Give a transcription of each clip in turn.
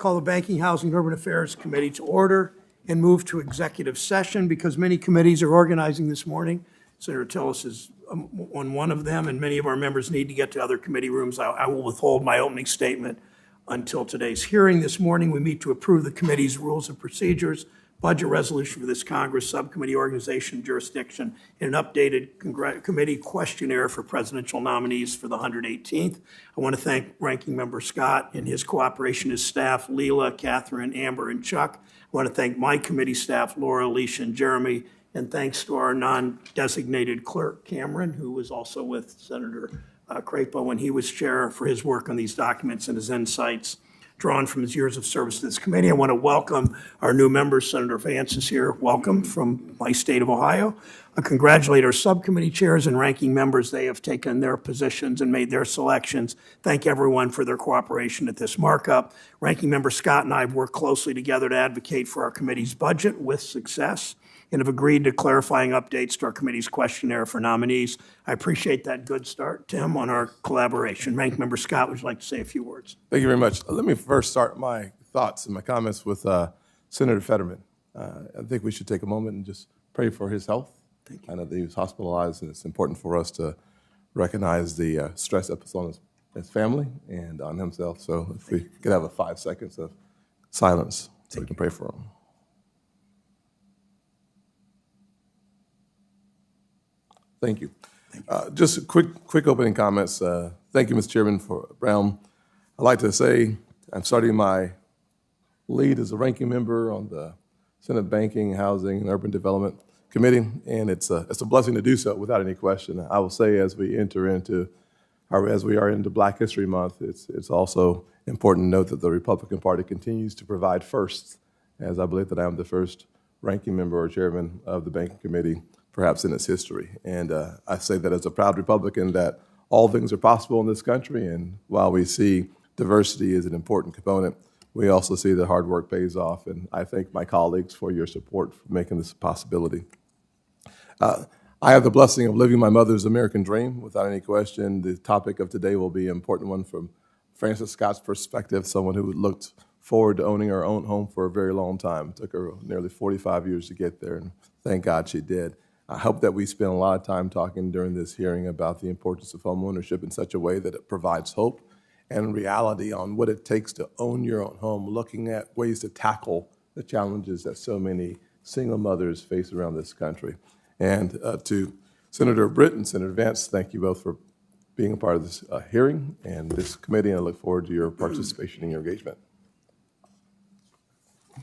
Call the Banking, Housing, and Urban Affairs Committee to order and move to executive session because many committees are organizing this morning. Senator Tillis is on one of them, and many of our members need to get to other committee rooms. I will withhold my opening statement until today's hearing. This morning, we meet to approve the committee's rules of procedures, budget resolution for this Congress, subcommittee organization, jurisdiction, and an updated committee questionnaire for presidential nominees for the 118th. I want to thank Ranking Member Scott and his cooperation, his staff, Leela, Catherine, Amber, and Chuck. I want to thank my committee staff, Laura, Alicia, and Jeremy, and thanks to our non-designated clerk, Cameron, who was also with Senator Crapo when he was chair, for his work on these documents and his insights drawn from his years of service to this committee. I want to welcome our new members. Senator Vance is here. Welcome from my state of Ohio. I congratulate our subcommittee chairs and ranking members. They have taken their positions and made their selections. Thank everyone for their cooperation at this markup. Ranking Member Scott and I have worked closely together to advocate for our committee's budget with success and have agreed to clarifying updates to our committee's questionnaire for nominees. I appreciate that good start, Tim, on our collaboration. Ranking Member Scott, would you like to say a few words? Thank you very much. Let me first start my thoughts and my comments with Senator Fetterman. I think we should take a moment and just pray for his health. Thank you. I know that he was hospitalized, and it's important for us to recognize the stress that puts on his family and on himself. So if we could have 5 seconds of silence so we can pray for him. Thank you. Just quick opening comments. Thank you, Mr. Chairman, for Brown. I'd like to say I'm starting my lead as a ranking member on the Senate Banking, Housing, and Urban Development Committee, and it's a blessing to do so without any question. I will say as we enter into, as we are into Black History Month, it's also important to note that the Republican Party continues to provide firsts, as I believe that I am the first ranking member or chairman of the Banking Committee perhaps in its history. And I say that as a proud Republican that all things are possible in this country, and while we see diversity is an important component, we also see that hard work pays off, and I thank my colleagues for your support for making this a possibility. I have the blessing of living my mother's American dream, without any question. The topic of today will be an important one from Frances Scott's perspective, someone who looked forward to owning her own home for a very long time. It took her nearly 45 years to get there, and thank God she did. I hope that we spend a lot of time talking during this hearing about the importance of home ownership in such a way that it provides hope and reality on what it takes to own your own home, looking at ways to tackle the challenges that so many single mothers face around this country. And to Senator Britt and Senator Vance, thank you both for being a part of this hearing and this committee, and I look forward to your participation and your engagement.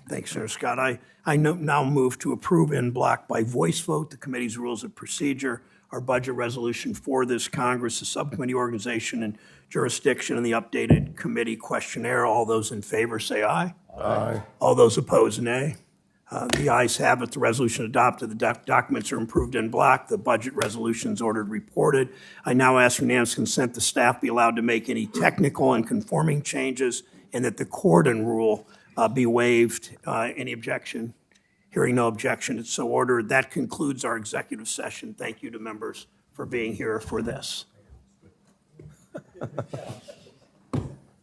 Thanks, Senator Scott. I now move to approve en bloc by voice vote the committee's rules of procedure, our budget resolution for this Congress, the subcommittee organization and jurisdiction, and the updated committee questionnaire. All those in favor say aye. Aye. All those opposed, nay. The ayes have it. The resolution adopted. The documents are approved en bloc. The budget resolution is ordered reported. I now ask unanimous consent the staff be allowed to make any technical and conforming changes, and that the Corden rule be waived. Any objection? Hearing no objection, it's so ordered. That concludes our executive session. Thank you to members for being here for this.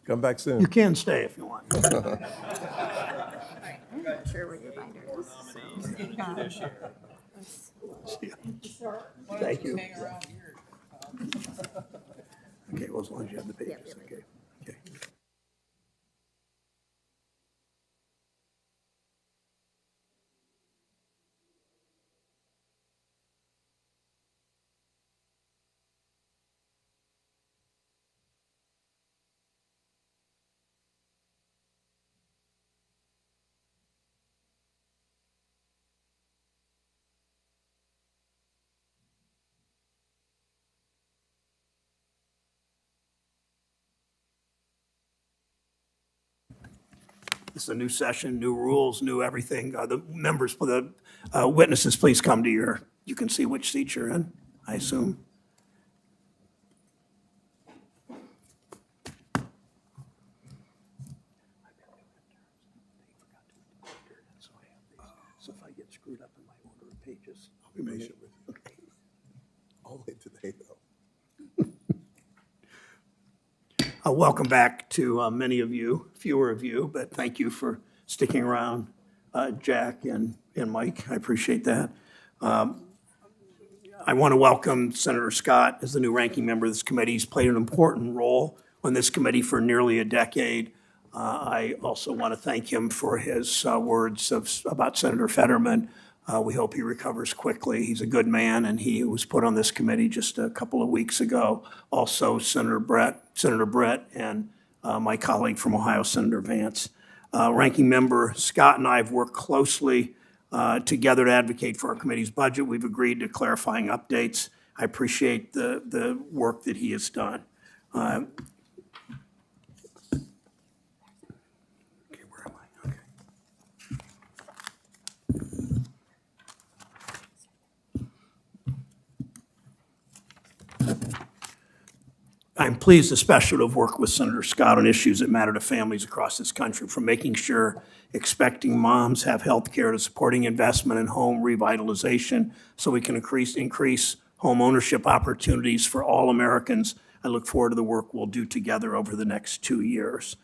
Come back soon. You can stay if you want. I'm not sure where your binder is. Thank you. Okay, well, as long as you have the papers, okay. Okay. This is a new session, new rules, new everything. The members, the witnesses, please come to you can see which seat you're in, I assume. So if I get screwed up in my order of pages, I'll be patient with you. Okay. All the way today, though. Welcome back to many of you, fewer of you, but thank you for sticking around, Jack and Mike. I appreciate that. I want to welcome Senator Scott as the new ranking member of this committee. He's played an important role on this committee for nearly a decade. I also want to thank him for his words about Senator Fetterman. We hope he recovers quickly. He's a good man, and he was put on this committee just a couple of weeks ago. Also, Senator Brett, and my colleague from Ohio, Senator Vance. Ranking member Scott and I have worked closely together to advocate for our committee's budget. We've agreed to clarifying updates. I appreciate the work that he has done. Okay, where am I? Okay. I'm pleased especially to have worked with Senator Scott on issues that matter to families across this country, from making sure expecting moms have health care to supporting investment in home revitalization so we can increase home ownership opportunities for all Americans. I look forward to the work we'll do together over the next 2 years.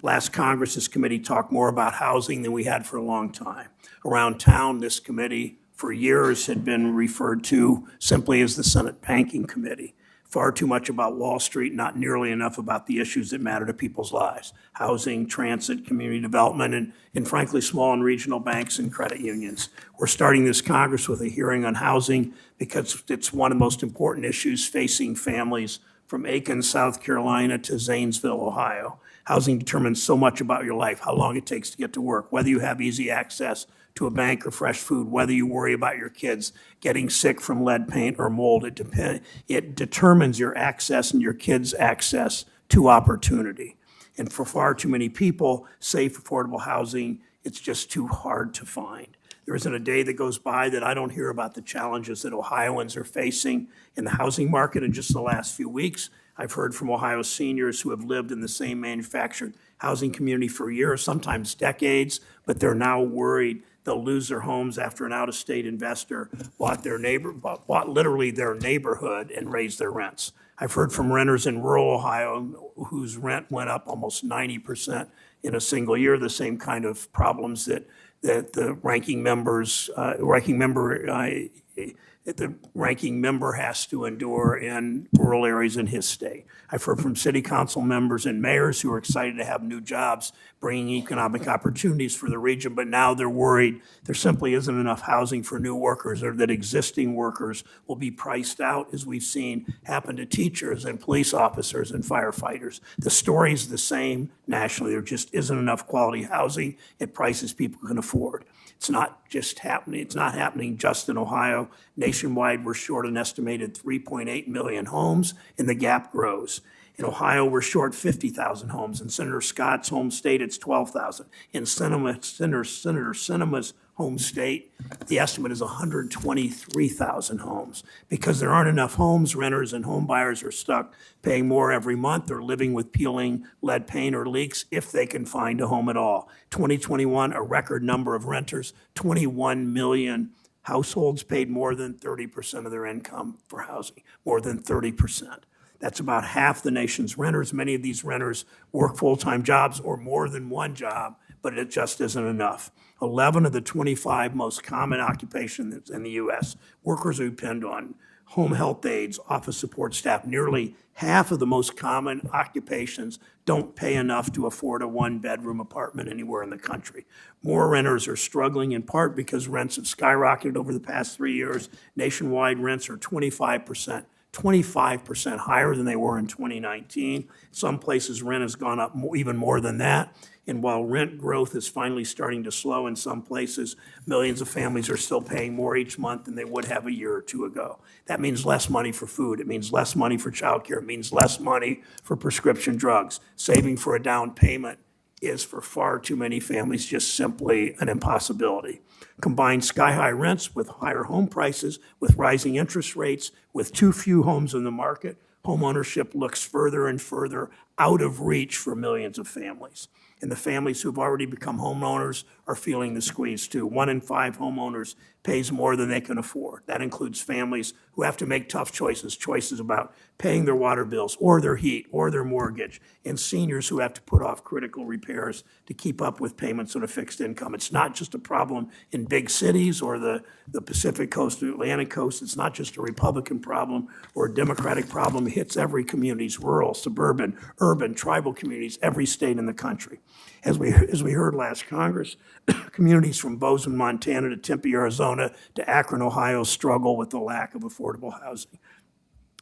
Last Congress, this committee talked more about housing than we had for a long time. Around town, this committee for years had been referred to simply as the Senate Banking Committee. Far too much about Wall Street, not nearly enough about the issues that matter to people's lives: housing, transit, community development, and frankly, small and regional banks and credit unions. We're starting this Congress with a hearing on housing because it's one of the most important issues facing families from Aiken, South Carolina to Zanesville, Ohio. Housing determines so much about your life: how long it takes to get to work, whether you have easy access to a bank or fresh food, whether you worry about your kids getting sick from lead paint or mold. It determines your access and your kids' access to opportunity. And for far too many people, safe, affordable housing, it's just too hard to find. There isn't a day that goes by that I don't hear about the challenges that Ohioans are facing in the housing market. In just the last few weeks, I've heard from Ohio seniors who have lived in the same manufactured housing community for years, sometimes decades, but they're now worried they'll lose their homes after an out-of-state investor bought literally their neighborhood and raised their rents. I've heard from renters in rural Ohio whose rent went up almost 90% in a single year, the same kind of problems that the ranking member has to endure in rural areas in his state. I've heard from city council members and mayors who are excited to have new jobs, bringing economic opportunities for the region, but now they're worried there simply isn't enough housing for new workers, or that existing workers will be priced out, as we've seen happen to teachers and police officers and firefighters. The story's the same nationally. There just isn't enough quality housing at prices people can afford. It's not just happening. It's not happening just in Ohio. Nationwide, we're short an estimated 3.8 million homes, and the gap grows. In Ohio, we're short 50,000 homes. In Senator Scott's home state, it's 12,000. In Senator Sinema's home state, the estimate is 123,000 homes. Because there aren't enough homes, renters and home buyers are stuck paying more every month or living with peeling lead paint or leaks if they can find a home at all. 2021, a record number of renters, 21 million households paid more than 30% of their income for housing, more than 30%. That's about half the nation's renters. Many of these renters work full-time jobs or more than one job, but it just isn't enough. 11 of the 25 most common occupations in the U.S., workers who depend on home health aides, office support staff. Nearly half of the most common occupations don't pay enough to afford a one-bedroom apartment anywhere in the country. More renters are struggling in part because rents have skyrocketed over the past 3 years. Nationwide rents are 25% higher than they were in 2019. Some places rent has gone up even more than that. And while rent growth is finally starting to slow in some places, millions of families are still paying more each month than they would have a year or two ago. That means less money for food. It means less money for childcare. It means less money for prescription drugs. Saving for a down payment is, for far too many families, just simply an impossibility. Combine sky-high rents with higher home prices, with rising interest rates, with too few homes in the market, home ownership looks further and further out of reach for millions of families. And the families who've already become homeowners are feeling the squeeze too. 1 in 5 homeowners pays more than they can afford. That includes families who have to make tough choices about paying their water bills or their heat or their mortgage, and seniors who have to put off critical repairs to keep up with payments on a fixed income. It's not just a problem in big cities or the Pacific coast or Atlantic coast. It's not just a Republican problem or a Democratic problem. It hits every community, rural, suburban, urban, tribal communities, every state in the country. As we heard last Congress, communities from Bozeman, Montana to Tempe, Arizona to Akron, Ohio struggle with the lack of affordable housing.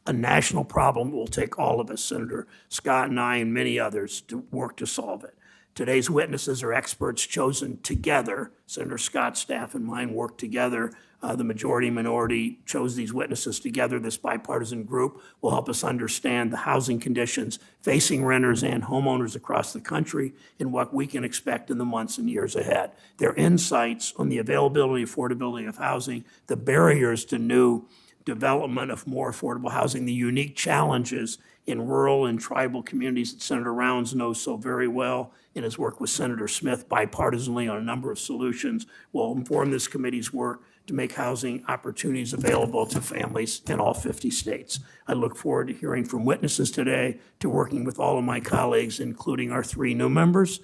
A national problem will take all of us, Senator Scott and I and many others, to work to solve it. Today's witnesses are experts chosen together. Senator Scott's staff and mine worked together. The majority and minority chose these witnesses together. This bipartisan group will help us understand the housing conditions facing renters and homeowners across the country and what we can expect in the months and years ahead. Their insights on the availability, affordability of housing, the barriers to new development of more affordable housing, the unique challenges in rural and tribal communities that Senator Rounds knows so very well in his work with Senator Smith bipartisanly on a number of solutions, will inform this committee's work to make housing opportunities available to families in all 50 states. I look forward to hearing from witnesses today, to working with all of my colleagues, including our 3 new members,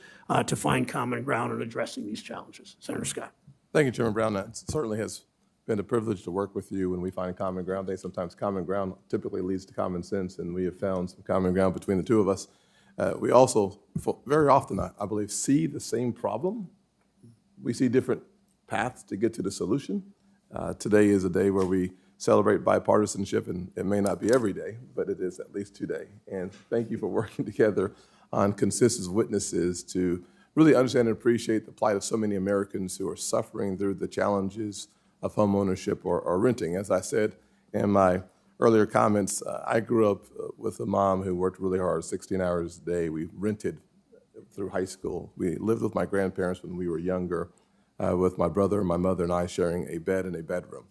to find common ground in addressing these challenges. Senator Scott. Thank you, Chairman Brown. That certainly has been a privilege to work with you when we find common ground. I think sometimes common ground typically leads to common sense, and we have found some common ground between the two of us. We also, very often, I believe, see the same problem. We see different paths to get to the solution. Today is a day where we celebrate bipartisanship, and it may not be every day, but it is at least today. And thank you for working together on consistent witnesses to really understand and appreciate the plight of so many Americans who are suffering through the challenges of home ownership or renting. As I said in my earlier comments, I grew up with a mom who worked really hard, 16 hours a day. We rented through high school. We lived with my grandparents when we were younger, with my brother, my mother, and I sharing a bed and a bedroom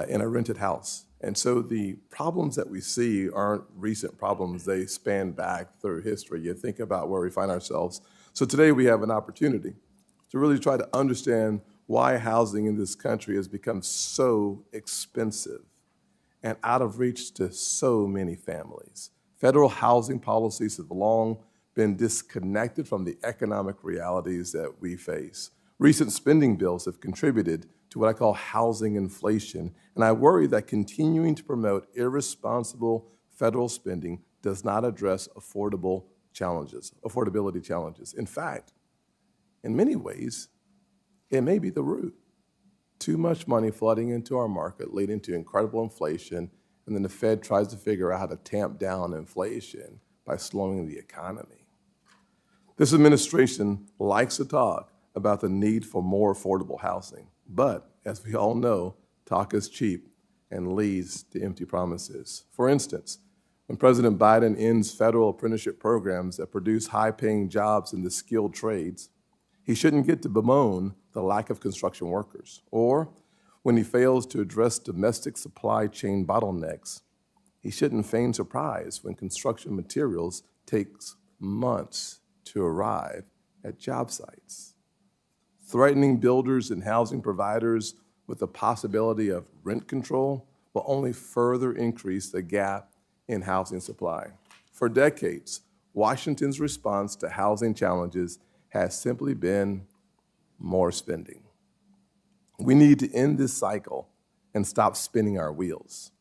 in a rented house. And so the problems that we see aren't recent problems. They span back through history. You think about where we find ourselves. So today we have an opportunity to really try to understand why housing in this country has become so expensive and out of reach to so many families. Federal housing policies have long been disconnected from the economic realities that we face. Recent spending bills have contributed to what I call housing inflation, and I worry that continuing to promote irresponsible federal spending does not address affordability challenges. In fact, in many ways, it may be the root. Too much money flooding into our market, leading to incredible inflation, and then the Fed tries to figure out how to tamp down inflation by slowing the economy. This administration likes to talk about the need for more affordable housing, but as we all know, talk is cheap and leads to empty promises. For instance, when President Biden ends federal apprenticeship programs that produce high-paying jobs in the skilled trades, he shouldn't get to bemoan the lack of construction workers. Or when he fails to address domestic supply chain bottlenecks, he shouldn't feign surprise when construction materials takes months to arrive at job sites. Threatening builders and housing providers with the possibility of rent control will only further increase the gap in housing supply. For decades, Washington's response to housing challenges has simply been more spending. We need to end this cycle and stop spinning our wheels.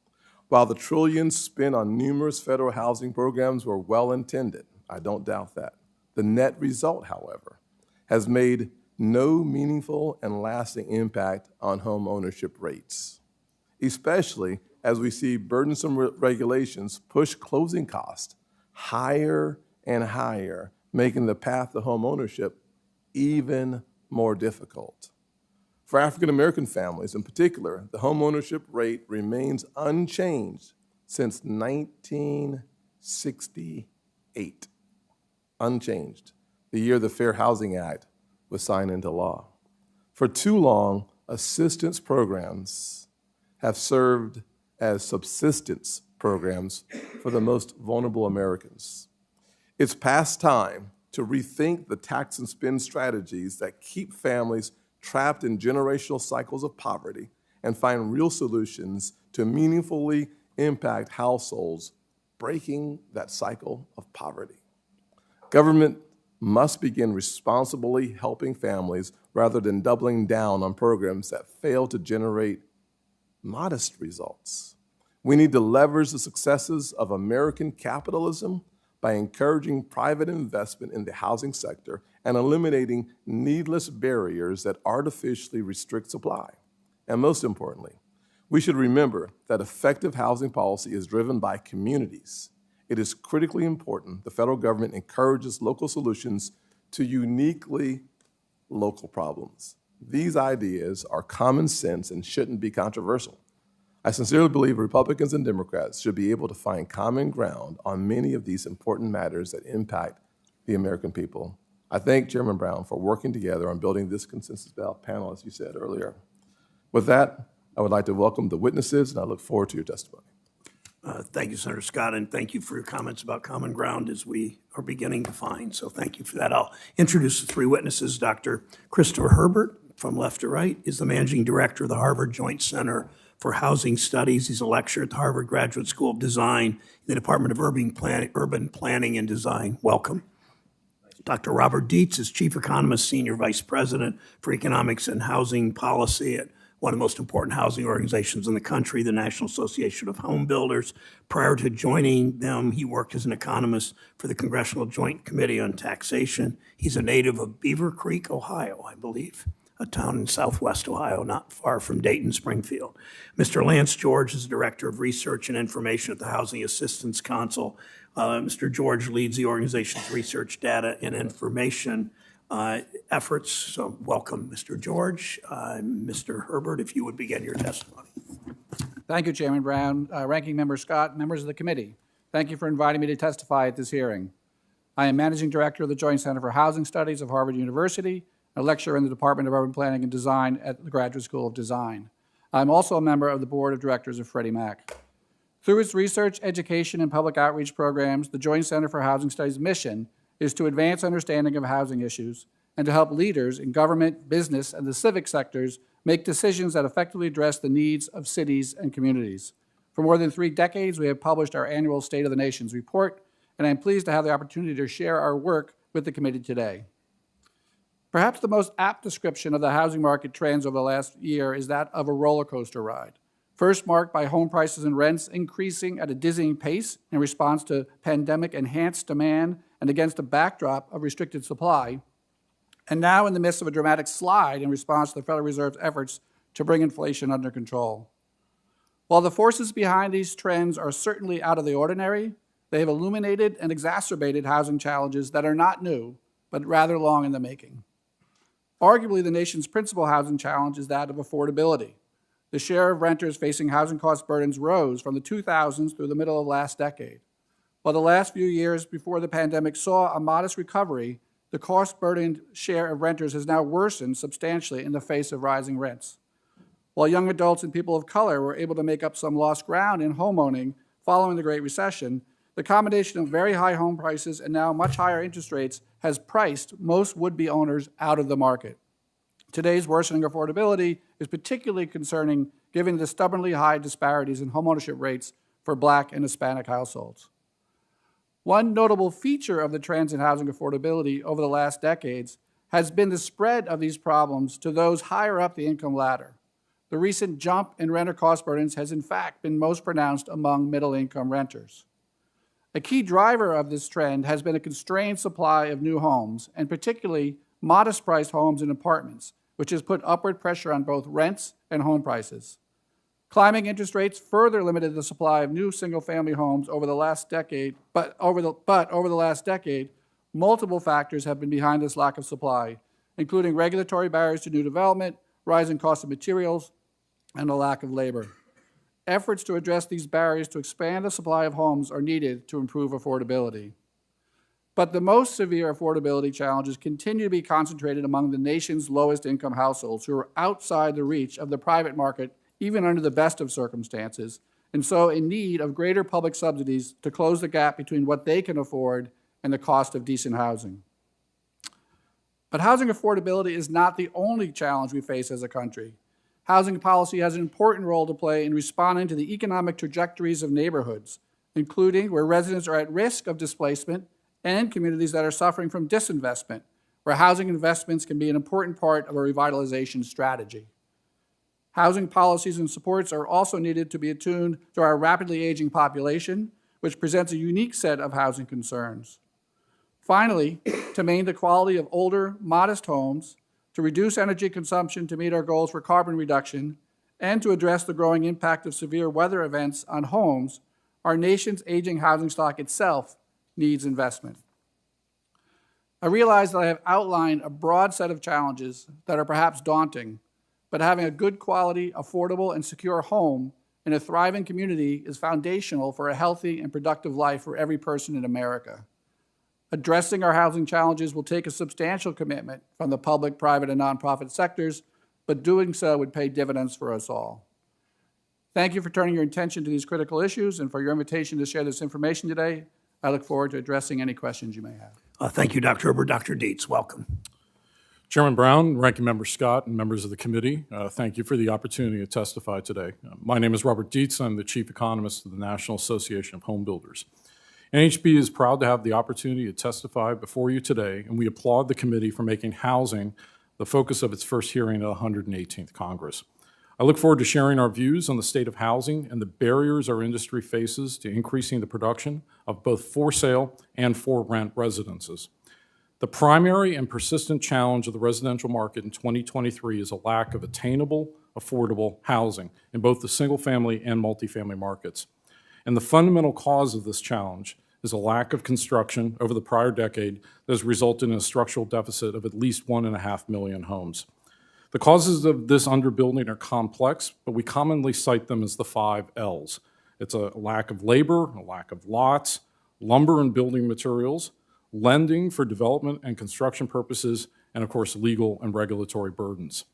While the trillions spent on numerous federal housing programs were well-intended, I don't doubt that, the net result, however, has made no meaningful and lasting impact on home ownership rates, especially as we see burdensome regulations push closing costs higher and higher, making the path to home ownership even more difficult. For African American families in particular, the home ownership rate remains unchanged since 1968. Unchanged, the year the Fair Housing Act was signed into law. For too long, assistance programs have served as subsistence programs for the most vulnerable Americans. It's past time to rethink the tax and spend strategies that keep families trapped in generational cycles of poverty and find real solutions to meaningfully impact households, breaking that cycle of poverty. Government must begin responsibly helping families rather than doubling down on programs that fail to generate modest results. We need to leverage the successes of American capitalism by encouraging private investment in the housing sector and eliminating needless barriers that artificially restrict supply. And most importantly, we should remember that effective housing policy is driven by communities. It is critically important the federal government encourages local solutions to uniquely local problems. These ideas are common sense and shouldn't be controversial. I sincerely believe Republicans and Democrats should be able to find common ground on many of these important matters that impact the American people. I thank Chairman Brown for working together on building this consensus panel, as you said earlier. With that, I would like to welcome the witnesses, and I look forward to your testimony. Thank you, Senator Scott, and thank you for your comments about common ground as we are beginning to find. So thank you for that. I'll introduce the three witnesses. Dr. Christopher Herbert, from left to right, is the Managing Director of the Harvard Joint Center for Housing Studies. He's a lecturer at the Harvard Graduate School of Design in the Department of Urban Planning and Design. Welcome. Dr. Robert Dietz is Chief Economist, Senior Vice President for Economics and Housing Policy at one of the most important housing organizations in the country, the National Association of Home Builders. Prior to joining them, he worked as an economist for the Congressional Joint Committee on Taxation. He's a native of Beaver Creek, Ohio, I believe, a town in southwest Ohio, not far from Dayton, Springfield. Mr. Lance George is the Director of Research and Information at the Housing Assistance Council. Mr. George leads the organization's research, data, and information efforts. So welcome, Mr. George. Mr. Herbert, if you would begin your testimony. Thank you, Chairman Brown, Ranking Member Scott, members of the committee. Thank you for inviting me to testify at this hearing. I am Managing Director of the Joint Center for Housing Studies of Harvard University, a lecturer in the Department of Urban Planning and Design at the Graduate School of Design. I'm also a member of the Board of Directors of Freddie Mac. Through its research, education, and public outreach programs, the Joint Center for Housing Studies' mission is to advance understanding of housing issues and to help leaders in government, business, and the civic sectors make decisions that effectively address the needs of cities and communities. For more than 3 decades, we have published our annual State of the Nations report, and I'm pleased to have the opportunity to share our work with the committee today. Perhaps the most apt description of the housing market trends over the last year is that of a roller coaster ride. First marked by home prices and rents increasing at a dizzying pace in response to pandemic-enhanced demand and against a backdrop of restricted supply, and now in the midst of a dramatic slide in response to the Federal Reserve's efforts to bring inflation under control. While the forces behind these trends are certainly out of the ordinary, they have illuminated and exacerbated housing challenges that are not new, but rather long in the making. Arguably, the nation's principal housing challenge is that of affordability. The share of renters facing housing cost burdens rose from the 2000s through the middle of last decade. While the last few years before the pandemic saw a modest recovery, the cost-burdened share of renters has now worsened substantially in the face of rising rents. While young adults and people of color were able to make up some lost ground in homeowning following the Great Recession, the combination of very high home prices and now much higher interest rates has priced most would-be owners out of the market. Today's worsening affordability is particularly concerning given the stubbornly high disparities in homeownership rates for Black and Hispanic households. One notable feature of the trends in housing affordability over the last decades has been the spread of these problems to those higher up the income ladder. The recent jump in renter cost burdens has in fact been most pronounced among middle-income renters. A key driver of this trend has been a constrained supply of new homes, and particularly modest-priced homes and apartments, which has put upward pressure on both rents and home prices. Climbing interest rates further limited the supply of new single-family homes over the last decade, but over the last decade, multiple factors have been behind this lack of supply, including regulatory barriers to new development, rising costs of materials, and a lack of labor. Efforts to address these barriers to expand the supply of homes are needed to improve affordability. But the most severe affordability challenges continue to be concentrated among the nation's lowest income households who are outside the reach of the private market even under the best of circumstances, and so in need of greater public subsidies to close the gap between what they can afford and the cost of decent housing. But housing affordability is not the only challenge we face as a country. housing policy has an important role to play in responding to the economic trajectories of neighborhoods, including where residents are at risk of displacement and communities that are suffering from disinvestment, where housing investments can be an important part of a revitalization strategy. Housing policies and supports are also needed to be attuned to our rapidly aging population, which presents a unique set of housing concerns. Finally, to maintain the quality of older, modest homes, to reduce energy consumption to meet our goals for carbon reduction, and to address the growing impact of severe weather events on homes, our nation's aging housing stock itself needs investment. I realize that I have outlined a broad set of challenges that are perhaps daunting, but having a good quality, affordable, and secure home in a thriving community is foundational for a healthy and productive life for every person in America. Addressing our housing challenges will take a substantial commitment from the public, private, and nonprofit sectors, but doing so would pay dividends for us all. Thank you for turning your attention to these critical issues and for your invitation to share this information today. I look forward to addressing any questions you may have. Thank you, Dr. Herbert. Dr. Dietz, welcome. Chairman Brown, Ranking Member Scott, and members of the committee, thank you for the opportunity to testify today. My name is Robert Dietz. I'm the Chief Economist of the National Association of Home Builders. NHB is proud to have the opportunity to testify before you today, and we applaud the committee for making housing the focus of its first hearing at the 118th Congress. I look forward to sharing our views on the state of housing and the barriers our industry faces to increasing the production of both for-sale and for-rent residences. The primary and persistent challenge of the residential market in 2023 is a lack of attainable, affordable housing in both the single-family and multifamily markets. And the fundamental cause of this challenge is a lack of construction over the prior decade that has resulted in a structural deficit of at least 1.5 million homes. The causes of this underbuilding are complex, but we commonly cite them as the 5 L's. It's a lack of labor, a lack of lots, lumber and building materials, lending for development and construction purposes, and of course, legal and regulatory burdens.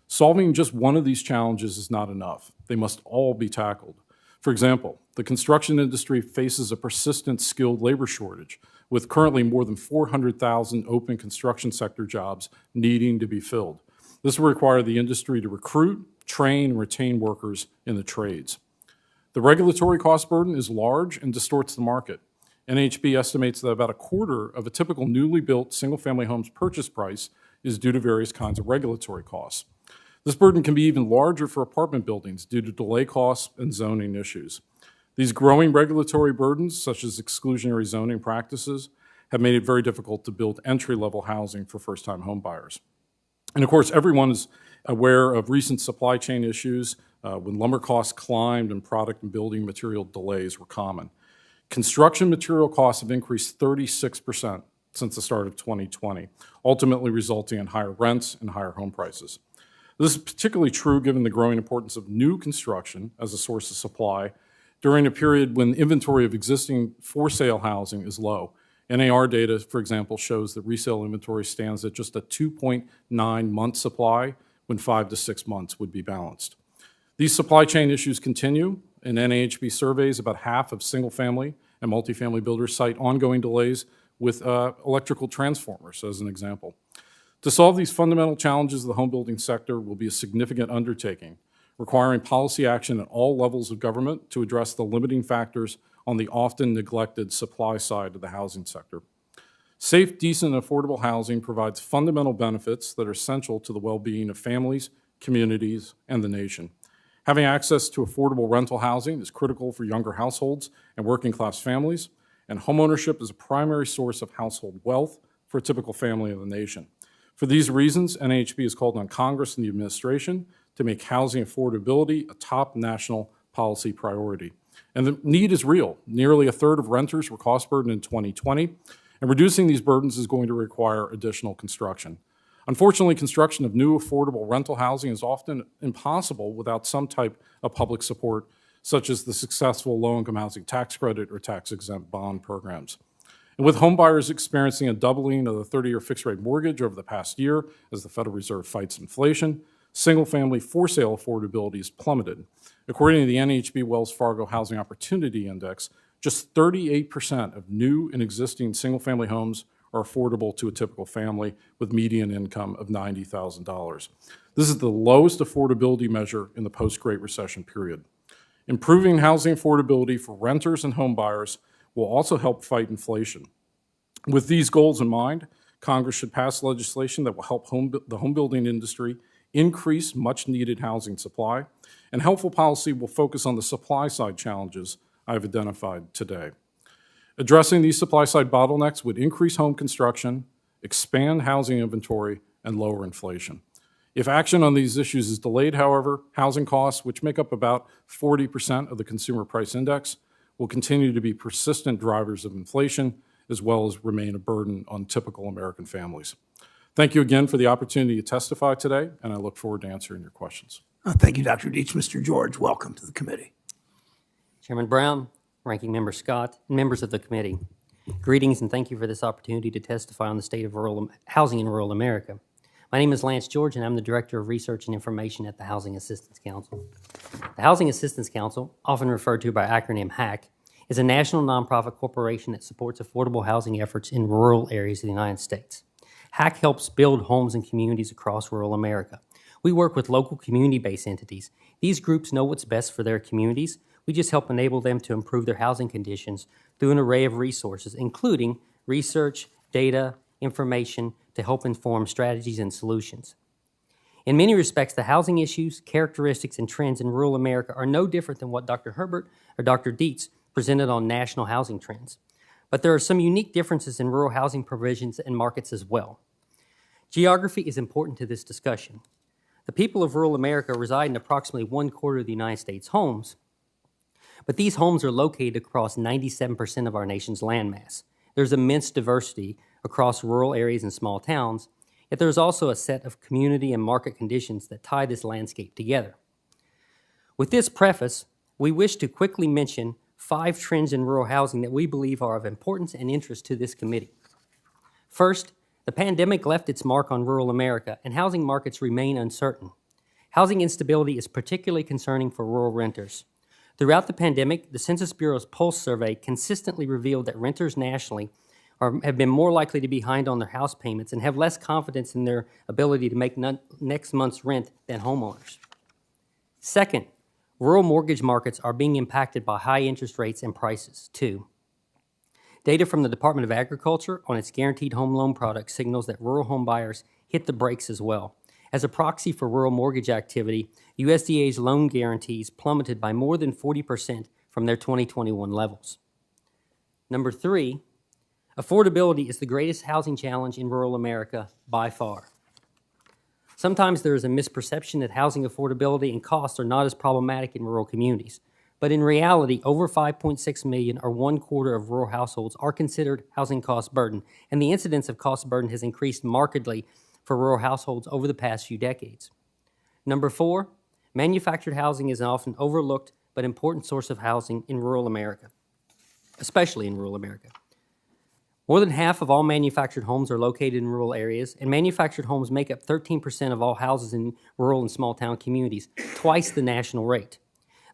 Solving just one of these challenges is not enough. They must all be tackled. For example, the construction industry faces a persistent skilled labor shortage, with currently more than 400,000 open construction sector jobs needing to be filled. This will require the industry to recruit, train, and retain workers in the trades. The regulatory cost burden is large and distorts the market. NHB estimates that about a quarter of a typical newly built single-family home's purchase price is due to various kinds of regulatory costs. This burden can be even larger for apartment buildings due to delay costs and zoning issues. These growing regulatory burdens, such as exclusionary zoning practices, have made it very difficult to build entry-level housing for first-time home buyers. And of course, everyone is aware of recent supply chain issues when lumber costs climbed and product and building material delays were common. Construction material costs have increased 36% since the start of 2020, ultimately resulting in higher rents and higher home prices. This is particularly true given the growing importance of new construction as a source of supply during a period when inventory of existing for-sale housing is low. NAR data, for example, shows that resale inventory stands at just a 2.9 month supply when 5 to 6 months would be balanced. These supply chain issues continue. In NAHB surveys, about half of single-family and multifamily builders cite ongoing delays with electrical transformers, as an example. To solve these fundamental challenges of the home building sector will be a significant undertaking, requiring policy action at all levels of government to address the limiting factors on the often neglected supply side of the housing sector. Safe, decent, and affordable housing provides fundamental benefits that are essential to the well-being of families, communities, and the nation. Having access to affordable rental housing is critical for younger households and working-class families, and homeownership is a primary source of household wealth for a typical family in the nation. For these reasons, NAHB has called on Congress and the administration to make housing affordability a top national policy priority. And the need is real. Nearly a third of renters were cost burdened in 2020, and reducing these burdens is going to require additional construction. Unfortunately, construction of new affordable rental housing is often impossible without some type of public support, such as the successful low-income housing tax credit or tax-exempt bond programs. And with homebuyers experiencing a doubling of the 30-year fixed-rate mortgage over the past year as the Federal Reserve fights inflation, single-family for-sale affordability has plummeted. According to the NHB Wells Fargo Housing Opportunity Index, just 38% of new and existing single-family homes are affordable to a typical family with median income of $90,000. This is the lowest affordability measure in the post-Great Recession period. Improving housing affordability for renters and home buyers will also help fight inflation. With these goals in mind, Congress should pass legislation that will help the home building industry increase much-needed housing supply, and helpful policy will focus on the supply-side challenges I've identified today. Addressing these supply-side bottlenecks would increase home construction, expand housing inventory, and lower inflation. If action on these issues is delayed, however, housing costs, which make up about 40% of the Consumer Price Index, will continue to be persistent drivers of inflation, as well as remain a burden on typical American families. Thank you again for the opportunity to testify today, and I look forward to answering your questions. Thank you, Dr. Dietz. Mr. George, welcome to the committee. Chairman Brown, Ranking Member Scott, and members of the committee, greetings and thank you for this opportunity to testify on the state of housing in rural America. My name is Lance George, and I'm the Director of Research and Information at the Housing Assistance Council. The Housing Assistance Council, often referred to by acronym HAC, is a national nonprofit corporation that supports affordable housing efforts in rural areas of the United States. HAC helps build homes and communities across rural America. We work with local community-based entities. These groups know what's best for their communities. We just help enable them to improve their housing conditions through an array of resources, including research, data, information to help inform strategies and solutions. In many respects, the housing issues, characteristics, and trends in rural America are no different than what Dr. Herbert or Dr. Dietz presented on national housing trends. But there are some unique differences in rural housing provisions and markets as well. Geography is important to this discussion. The people of rural America reside in approximately 1/4 of the United States' homes, but these homes are located across 97% of our nation's landmass. There's immense diversity across rural areas and small towns, yet there's also a set of community and market conditions that tie this landscape together. With this preface, we wish to quickly mention 5 trends in rural housing that we believe are of importance and interest to this committee. First, the pandemic left its mark on rural America, and housing markets remain uncertain. Housing instability is particularly concerning for rural renters. Throughout the pandemic, the Census Bureau's Pulse survey consistently revealed that renters nationally have been more likely to be behind on their house payments and have less confidence in their ability to make next month's rent than homeowners. Second, rural mortgage markets are being impacted by high interest rates and prices, too. Data from the Department of Agriculture on its guaranteed home loan product signals that rural home buyers hit the brakes as well. As a proxy for rural mortgage activity, USDA's loan guarantees plummeted by more than 40% from their 2021 levels. Number 3, affordability is the greatest housing challenge in rural America by far. Sometimes there is a misperception that housing affordability and costs are not as problematic in rural communities. But in reality, over 5.6 million, or 1/4 of rural households, are considered housing cost burden, and the incidence of cost burden has increased markedly for rural households over the past few decades. Number 4, manufactured housing is an often overlooked but important source of housing in rural America, especially in rural America. More than half of all manufactured homes are located in rural areas, and manufactured homes make up 13% of all houses in rural and small town communities, twice the national rate.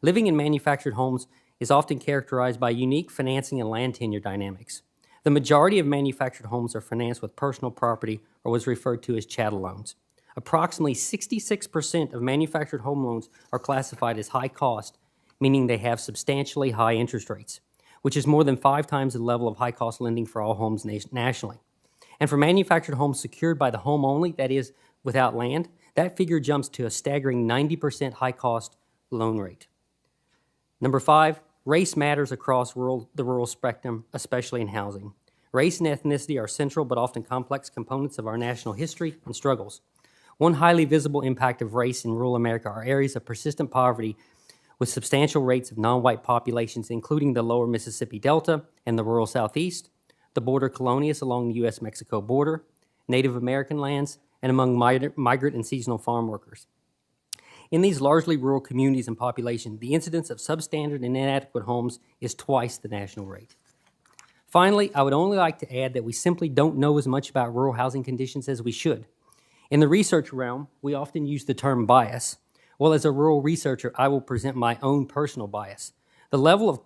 Living in manufactured homes is often characterized by unique financing and land tenure dynamics. The majority of manufactured homes are financed with personal property, or what's referred to as chattel loans. Approximately 66% of manufactured home loans are classified as high cost, meaning they have substantially high interest rates, which is more than 5 times the level of high-cost lending for all homes nationally. And for manufactured homes secured by the home only, that is, without land, that figure jumps to a staggering 90% high-cost loan rate. Number 5, race matters across the rural spectrum, especially in housing. Race and ethnicity are central but often complex components of our national history and struggles. One highly visible impact of race in rural America are areas of persistent poverty with substantial rates of non-white populations, including the lower Mississippi Delta and the rural Southeast, the border colonias along the U.S.-Mexico border, Native American lands, and among migrant and seasonal farm workers. In these largely rural communities and population, the incidence of substandard and inadequate homes is twice the national rate. Finally, I would only like to add that we simply don't know as much about rural housing conditions as we should. In the research realm, we often use the term bias. Well, as a rural researcher, I will present my own personal bias. The level of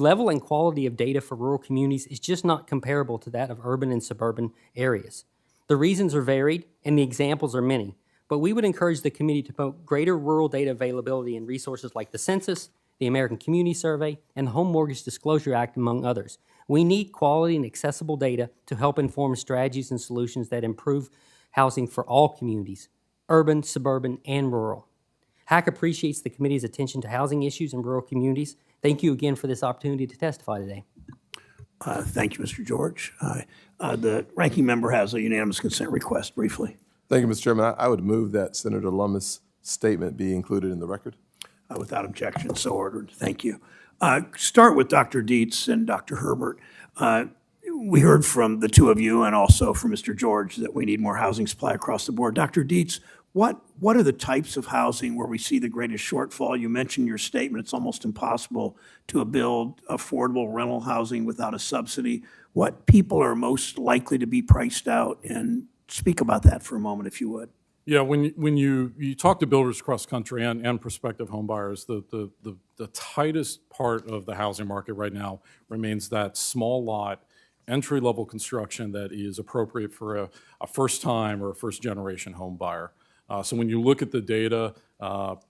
level and quality of data for rural communities is just not comparable to that of urban and suburban areas. The reasons are varied and the examples are many, but we would encourage the committee to promote greater rural data availability in resources like the census, the American Community Survey, and the Home Mortgage Disclosure Act, among others. We need quality and accessible data to help inform strategies and solutions that improve housing for all communities, urban, suburban, and rural. HAC appreciates the committee's attention to housing issues in rural communities. Thank you again for this opportunity to testify today. Thank you, Mr. George. The ranking member has a unanimous consent request, briefly. Thank you, Mr. Chairman. I would move that Senator Lummis' statement be included in the record. Without objection, so ordered. Thank you. Start with Dr. Dietz and Dr. Herbert. We heard from the two of you and also from Mr. George that we need more housing supply across the board. Dr. Dietz, what are the types of housing where we see the greatest shortfall? You mentioned in your statement it's almost impossible to build affordable rental housing without a subsidy. What people are most likely to be priced out? And speak about that for a moment, if you would. Yeah, when you talk to builders across the country and prospective home buyers, the tightest part of the housing market right now remains that small lot, entry-level construction that is appropriate for a first-time or a first-generation home buyer. So when you look at the data,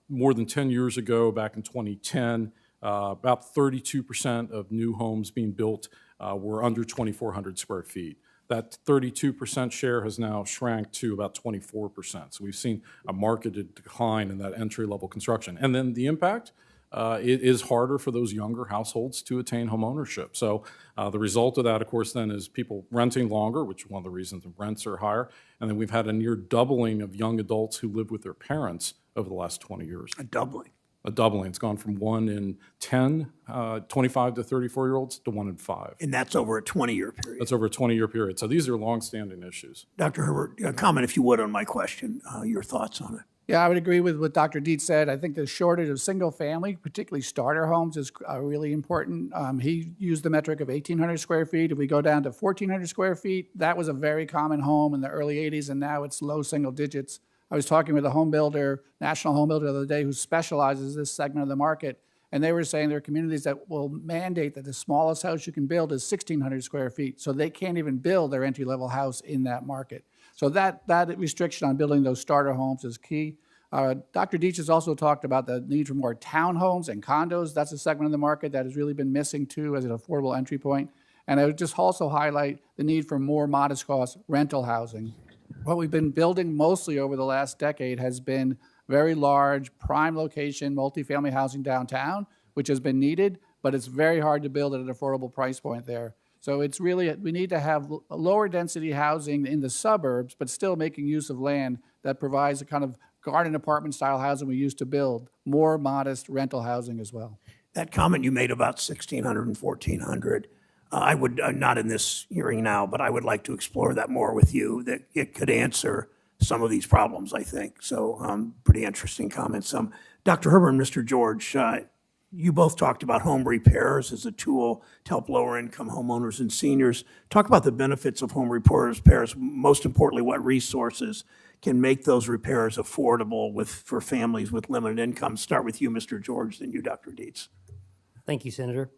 more than 10 years ago, back in 2010, about 32% of new homes being built were under 2,400 square feet. That 32% share has now shrank to about 24%. So we've seen a marked decline in that entry-level construction. And then the impact, it is harder for those younger households to attain home ownership. So the result of that, of course, then is people renting longer, which is one of the reasons the rents are higher. And then we've had a near doubling of young adults who live with their parents over the last 20 years. A doubling. A doubling. It's gone from 1 in 10 25 to 34-year-olds to 1 in 5. And that's over a 20-year period. That's over a 20-year period. So these are longstanding issues. Dr. Herbert, comment, if you would, on my question, your thoughts on it. Yeah, I would agree with what Dr. Dietz said. I think the shortage of single-family, particularly starter homes, is really important. He used the metric of 1,800 square feet. If we go down to 1,400 square feet, that was a very common home in the early 80s, and now it's low single digits. I was talking with a home builder, national home builder the other day, who specializes in this segment of the market, and they were saying there are communities that will mandate that the smallest house you can build is 1,600 square feet, so they can't even build their entry-level house in that market. So that restriction on building those starter homes is key. Dr. Dietz has also talked about the need for more townhomes and condos. That's a segment of the market that has really been missing, too, as an affordable entry point. And I would just also highlight the need for more modest-cost rental housing. What we've been building mostly over the last decade has been very large, prime location, multifamily housing downtown, which has been needed, but it's very hard to build at an affordable price point there. So it's really, we need to have lower density housing in the suburbs, but still making use of land that provides a kind of garden apartment style housing we used to build, more modest rental housing as well. That comment you made about 1,600 and 1,400, I would, not in this hearing now, but I would like to explore that more with you, that it could answer some of these problems, I think. So pretty interesting comments. Dr. Herbert and Mr. George, you both talked about home repairs as a tool to help lower income homeowners and seniors. Talk about the benefits of home repairs, most importantly, what resources can make those repairs affordable for families with limited income. Start with you, Mr. George, then you, Dr. Dietz. Thank you, Senator.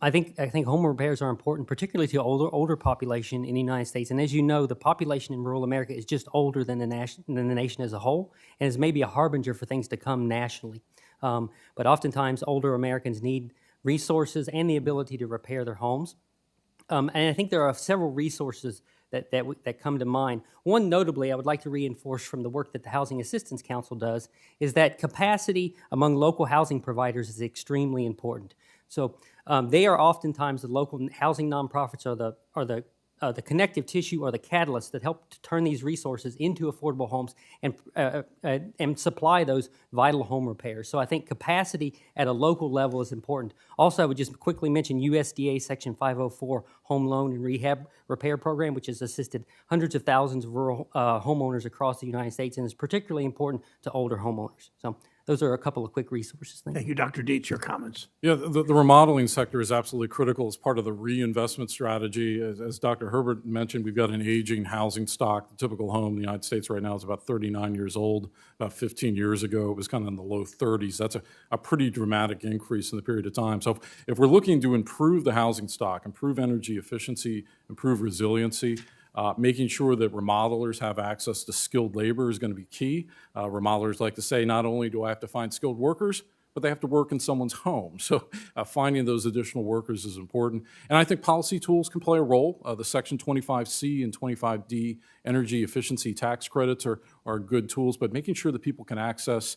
I think home repairs are important, particularly to older population in the United States. And as you know, the population in rural America is just older than the nation as a whole, and is maybe a harbinger for things to come nationally. But oftentimes, older Americans need resources and the ability to repair their homes. And I think there are several resources that come to mind. One notably I would like to reinforce from the work that the Housing Assistance Council does is that capacity among local housing providers is extremely important. So they are oftentimes the local housing nonprofits are the connective tissue or the catalyst that help to turn these resources into affordable homes and supply those vital home repairs. So I think capacity at a local level is important. Also, I would just quickly mention USDA Section 504 Home Loan and Rehab Repair Program, which has assisted hundreds of thousands of rural homeowners across the United States and is particularly important to older homeowners. So Those are a couple of quick resources. Thank you. Thank you. Dr. Dietz, your comments. Yeah, the remodeling sector is absolutely critical as part of the reinvestment strategy. As Dr. Herbert mentioned, we've got an aging housing stock. The typical home in the United States right now is about 39 years old. About 15 years ago, it was kind of in the low 30s. That's a pretty dramatic increase in the period of time. So if we're looking to improve the housing stock, improve energy efficiency, improve resiliency, making sure that remodelers have access to skilled labor is going to be key. Remodelers like to say, not only do I have to find skilled workers, but they have to work in someone's home. So finding those additional workers is important. And I think policy tools can play a role. The Section 25C and 25D energy efficiency tax credits are good tools, but making sure that people can access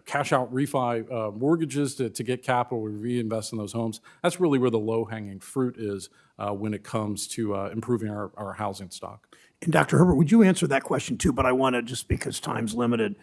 cash out refi mortgages to get capital, we reinvest in those homes. That's really where the low-hanging fruit is when it comes to improving our housing stock. And Dr. Herbert, would you answer that question too? But I want to, just because time's limited,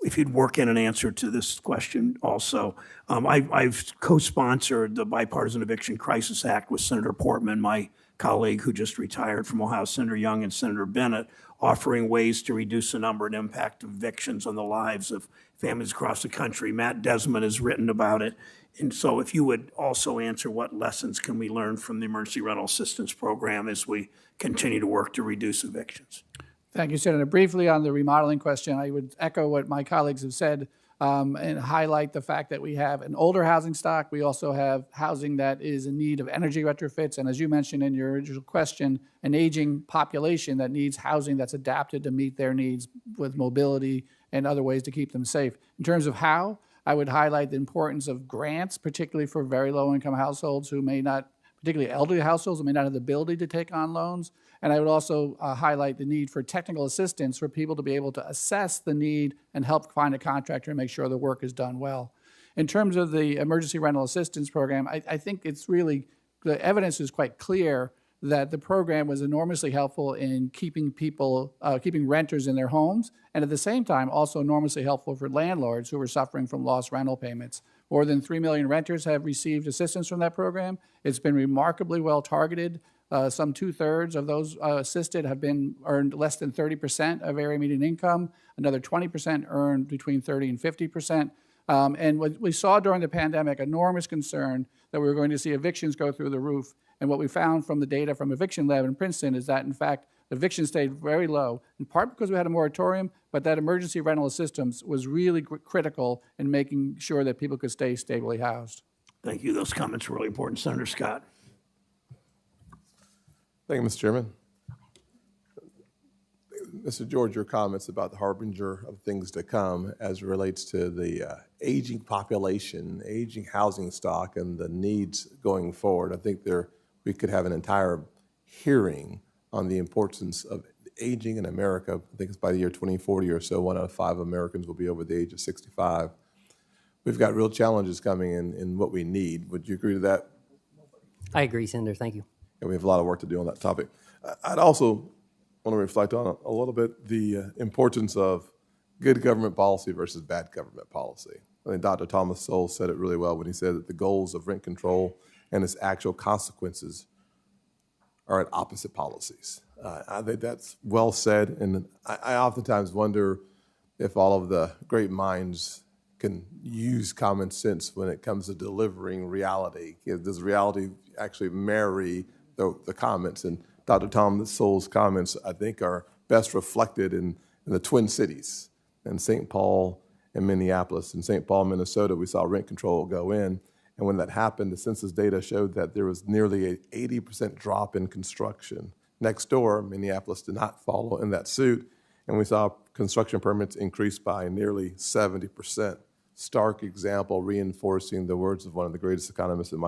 if you'd work in an answer to this question also. I've co-sponsored the Bipartisan Eviction Crisis Act with Senator Portman, my colleague who just retired from Ohio, Senator Young and Senator Bennett, offering ways to reduce the number and impact of evictions on the lives of families across the country. Matt Desmond has written about it. And so if you would also answer what lessons can we learn from the Emergency Rental Assistance Program as we continue to work to reduce evictions? Thank you, Senator. Briefly on the remodeling question, I would echo what my colleagues have said and highlight the fact that we have an older housing stock. We also have housing that is in need of energy retrofits. And as you mentioned in your original question, an aging population that needs housing that's adapted to meet their needs with mobility and other ways to keep them safe. In terms of how, I would highlight the importance of grants, particularly for very low-income households who may not, particularly elderly households who may not have the ability to take on loans. And I would also highlight the need for technical assistance for people to be able to assess the need and help find a contractor and make sure the work is done well. In terms of the Emergency Rental Assistance Program, I think it's really, the evidence is quite clear that the program was enormously helpful in keeping people, keeping renters in their homes, and at the same time also enormously helpful for landlords who were suffering from lost rental payments. More than 3 million renters have received assistance from that program. It's been remarkably well targeted. Some 2/3 of those assisted have been earned less than 30% of area median income. Another 20% earned between 30 and 50%. And what we saw during the pandemic, enormous concern that we were going to see evictions go through the roof. And what we found from the data from Eviction Lab in Princeton is that, in fact, evictions stayed very low, in part because we had a moratorium, but that emergency rental assistance was really critical in making sure that people could stay stably housed. Thank you. Those comments were really important. Senator Scott. Thank you, Mr. Chairman. Mr. George, your comments about the harbinger of things to come as it relates to the aging population, aging housing stock, and the needs going forward. I think we could have an entire hearing on the importance of aging in America. I think it's by the year 2040 or so, 1 out of 5 Americans will be over the age of 65. We've got real challenges coming in what we need. Would you agree to that? I agree, Senator. Thank you. And we have a lot of work to do on that topic. I'd also want to reflect on a little bit the importance of good government policy versus bad government policy. I think Dr. Thomas Sowell said it really well when he said that the goals of rent control and its actual consequences are at opposite policies. I think that's well said, and I oftentimes wonder if all of the great minds can use common sense when it comes to delivering reality. Does reality actually marry the comments? And Dr. Thomas Sowell's comments, I think, are best reflected in the Twin Cities, in St. Paul and Minneapolis. In St. Paul, Minnesota, we saw rent control go in. And when that happened, the census data showed that there was nearly an 80% drop in construction. Next door, Minneapolis did not follow in that suit, and we saw construction permits increase by nearly 70%. Stark example reinforcing the words of one of the greatest economists in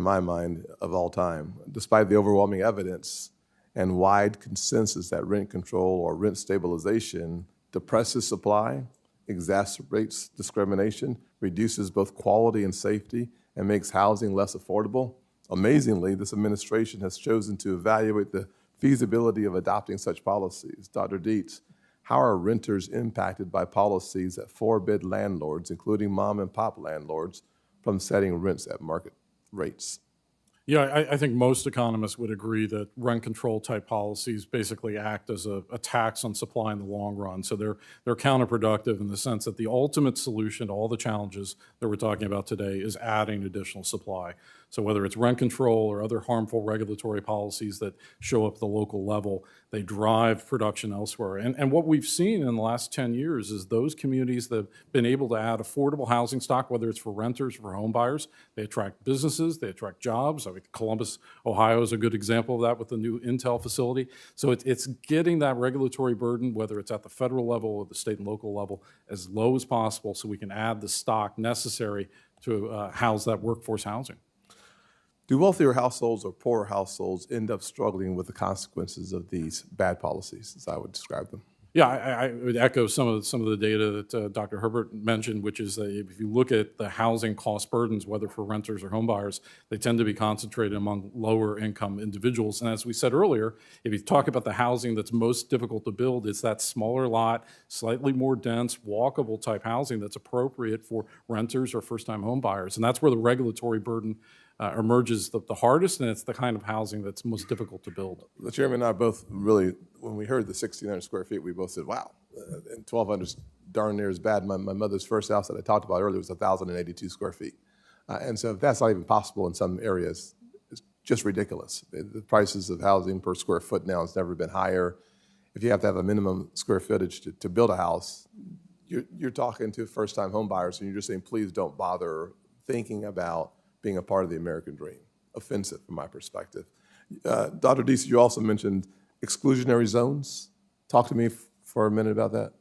my mind of all time. Despite the overwhelming evidence and wide consensus that rent control or rent stabilization depresses supply, exacerbates discrimination, reduces both quality and safety, and makes housing less affordable, amazingly, this administration has chosen to evaluate the feasibility of adopting such policies. Dr. Dietz, how are renters impacted by policies that forbid landlords, including mom and pop landlords, from setting rents at market rates? Yeah, I think most economists would agree that rent control type policies basically act as a tax on supply in the long run. So they're counterproductive in the sense that the ultimate solution to all the challenges that we're talking about today is adding additional supply. So whether it's rent control or other harmful regulatory policies that show up at the local level, they drive production elsewhere. And what we've seen in the last 10 years is those communities that have been able to add affordable housing stock, whether it's for renters or for home buyers, they attract businesses, they attract jobs. I mean, Columbus, Ohio is a good example of that with the new Intel facility. So it's getting that regulatory burden, whether it's at the federal level or the state and local level, as low as possible so we can add the stock necessary to house that workforce housing. Do wealthier households or poorer households end up struggling with the consequences of these bad policies, as I would describe them? Yeah, I would echo some of the data that Dr. Herbert mentioned, which is that if you look at the housing cost burdens, whether for renters or home buyers, they tend to be concentrated among lower income individuals. And as we said earlier, if you talk about the housing that's most difficult to build, it's that smaller lot, slightly more dense, walkable type housing that's appropriate for renters or first-time home buyers. And that's where the regulatory burden emerges the hardest, and it's the kind of housing that's most difficult to build. The chairman and I both really, when we heard the 1,600 square feet, we both said, wow, and 1,200 is darn near as bad. My mother's first house that I talked about earlier was 1,082 square feet. And so if that's not even possible in some areas, it's just ridiculous. The prices of housing per square foot now has never been higher. If you have to have a minimum square footage to build a house, you're talking to first-time home buyers, and you're just saying, please don't bother thinking about being a part of the American dream. Offensive from my perspective. Dr. Dietz, you also mentioned exclusionary zones. Talk to me for a minute about that.